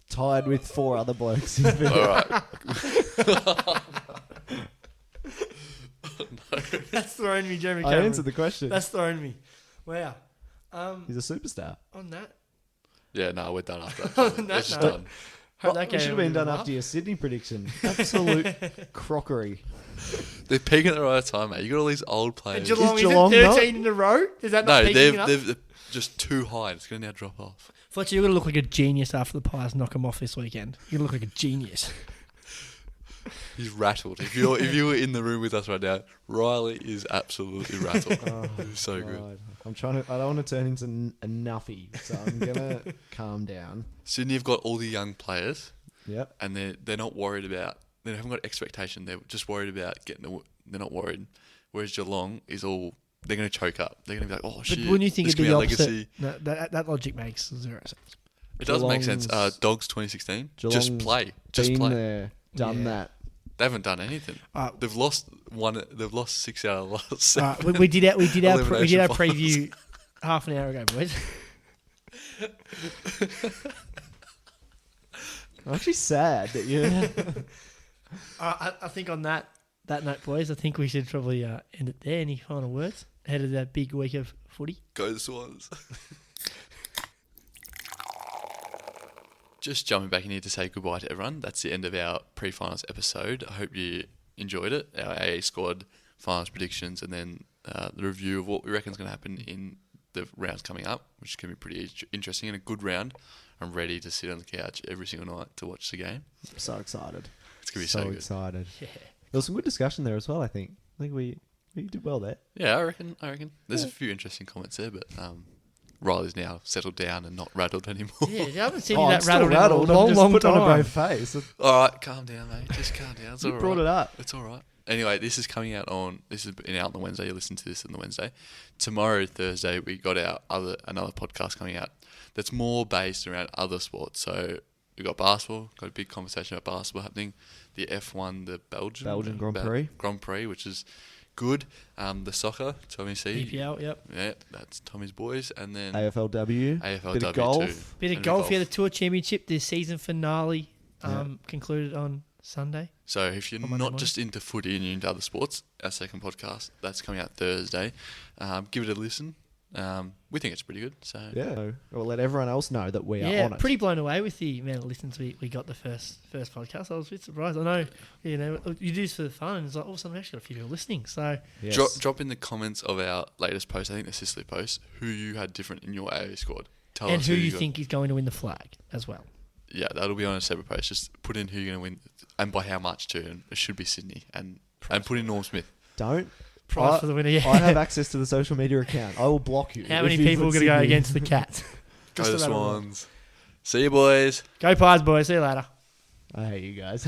[SPEAKER 1] Tied with 4 other blokes.
[SPEAKER 3] All right.
[SPEAKER 2] That's thrown me, Jeremy
[SPEAKER 1] I
[SPEAKER 2] Cameron.
[SPEAKER 1] answered the question.
[SPEAKER 2] That's thrown me. Wow.
[SPEAKER 1] He's a superstar.
[SPEAKER 2] On that,
[SPEAKER 3] Yeah, no, we're done after
[SPEAKER 2] On
[SPEAKER 3] that.
[SPEAKER 2] that
[SPEAKER 3] It's just
[SPEAKER 2] note.
[SPEAKER 3] done.
[SPEAKER 2] hope
[SPEAKER 1] Well,
[SPEAKER 2] that
[SPEAKER 1] it
[SPEAKER 2] game
[SPEAKER 1] should have been done
[SPEAKER 2] up.
[SPEAKER 1] after your Sydney prediction. Absolute crockery.
[SPEAKER 3] They're peaking at the right time, mate. You got all these old
[SPEAKER 2] And
[SPEAKER 3] players.
[SPEAKER 2] Geelong, is
[SPEAKER 1] Geelong
[SPEAKER 2] it
[SPEAKER 1] not?
[SPEAKER 2] 13 in a row? Is that not
[SPEAKER 3] No,
[SPEAKER 2] peaking up?
[SPEAKER 3] they're just too high. It's going to now drop off.
[SPEAKER 2] Fletcher, you're going to look like a genius after the Pies knock him off this weekend. You're going to look like a genius.
[SPEAKER 3] He's rattled. If you were in the room with us right now, Riley is absolutely rattled. He's so good.
[SPEAKER 1] God. I don't want to turn into a nuffy, so I'm going to calm down.
[SPEAKER 3] Sydney have got all the young players,
[SPEAKER 1] Yep.
[SPEAKER 3] and they're not worried about. They haven't got expectation. They're just worried about getting. They're not worried. Whereas Geelong is all. They're going to choke up. They're going to be like, oh
[SPEAKER 2] But
[SPEAKER 3] shit.
[SPEAKER 2] wouldn't you think
[SPEAKER 3] this
[SPEAKER 2] it'd be
[SPEAKER 3] could
[SPEAKER 2] the
[SPEAKER 3] our
[SPEAKER 2] opposite? No, that logic makes zero sense.
[SPEAKER 3] It does make sense.
[SPEAKER 1] Geelong's-
[SPEAKER 3] Dogs 2016. Just
[SPEAKER 1] Geelong's
[SPEAKER 3] play. Just
[SPEAKER 1] Been
[SPEAKER 3] play.
[SPEAKER 1] there, done
[SPEAKER 2] Yeah.
[SPEAKER 1] that.
[SPEAKER 3] They haven't done anything.
[SPEAKER 2] They've
[SPEAKER 3] They've lost 6 out of the last 7.
[SPEAKER 2] we did our
[SPEAKER 3] Elimination
[SPEAKER 2] preview half an hour ago, boys.
[SPEAKER 1] I'm actually sad that you.
[SPEAKER 2] I think on that note, boys, I think we should probably end it there. Any final words ahead of that big week of footy?
[SPEAKER 3] Go the Swans. Just jumping back in here to say goodbye to everyone. That's the end of our pre-finals episode. I hope you enjoyed it. Our AA squad finals predictions, and then the review of what we reckon is going to happen in the rounds coming up, which can be pretty interesting and a good round. I'm ready to sit on the couch every single night to watch the game.
[SPEAKER 1] I'm so excited.
[SPEAKER 3] It's going to be so good.
[SPEAKER 1] Excited.
[SPEAKER 2] Yeah.
[SPEAKER 1] There was some good discussion there as well, I think. I think we did well there.
[SPEAKER 3] Yeah, I reckon. There's a few interesting comments there, but Riley's now settled down and not rattled anymore.
[SPEAKER 2] Yeah, I haven't seen
[SPEAKER 1] Oh,
[SPEAKER 2] you
[SPEAKER 1] I'm
[SPEAKER 2] that
[SPEAKER 1] still
[SPEAKER 2] rattled in a
[SPEAKER 1] rattled. I'm
[SPEAKER 2] long,
[SPEAKER 1] just
[SPEAKER 2] long
[SPEAKER 1] putting on a
[SPEAKER 2] time.
[SPEAKER 1] brave face.
[SPEAKER 3] All right, calm down, mate. Just calm down. It's
[SPEAKER 1] You
[SPEAKER 3] all right.
[SPEAKER 1] brought it up.
[SPEAKER 3] It's all right. Anyway, this is coming out on. This is out on the Wednesday. You listen to this on the Wednesday. Tomorrow, Thursday, we got another podcast coming out that's more based around other sports. So we got basketball. Got a big conversation about basketball happening. The F1, the Belgian Grand Prix, which is good. The soccer, Tommy C.
[SPEAKER 2] EPL, yep.
[SPEAKER 3] Yeah, that's Tommy's boys, and then
[SPEAKER 1] AFLW.
[SPEAKER 3] AFLW
[SPEAKER 1] Bit of golf.
[SPEAKER 3] too.
[SPEAKER 2] Bit of
[SPEAKER 3] And
[SPEAKER 2] golf. Yeah, the Tour Championship, the season finale concluded on Sunday.
[SPEAKER 3] So if you're
[SPEAKER 2] On Monday
[SPEAKER 3] not
[SPEAKER 2] morning.
[SPEAKER 3] just into footy and you're into other sports, our second podcast, that's coming out Thursday. Give it a listen. We think it's pretty good. So
[SPEAKER 1] Yeah. We'll let everyone else know that we are on it.
[SPEAKER 2] Pretty blown away with the amount of listens we got the first podcast. I was a bit surprised. I know, you do this for the fun, and it's like all of a sudden we actually got a few people listening. So
[SPEAKER 1] Yes.
[SPEAKER 3] drop in the comments of our latest post, I think the Sicily post, who you had different in your AA squad. Tell
[SPEAKER 2] and
[SPEAKER 3] us
[SPEAKER 2] who you
[SPEAKER 3] got.
[SPEAKER 2] think is going to win the flag as well.
[SPEAKER 3] Yeah, that'll be on a separate post. Just put in who you're going to win and by how much too. And it should be Sydney. And put in Norm Smith.
[SPEAKER 1] Don't.
[SPEAKER 2] Prize for the winner, yeah.
[SPEAKER 1] I have access to the social media account. I will block you.
[SPEAKER 2] How many
[SPEAKER 1] if you
[SPEAKER 2] people are
[SPEAKER 1] put
[SPEAKER 2] going to go
[SPEAKER 1] Sydney.
[SPEAKER 2] against the Cats?
[SPEAKER 3] Go
[SPEAKER 1] Just
[SPEAKER 3] the
[SPEAKER 1] about all.
[SPEAKER 3] Swans. See you, boys.
[SPEAKER 2] Go Pies, boys. See you later.
[SPEAKER 1] I hate you guys.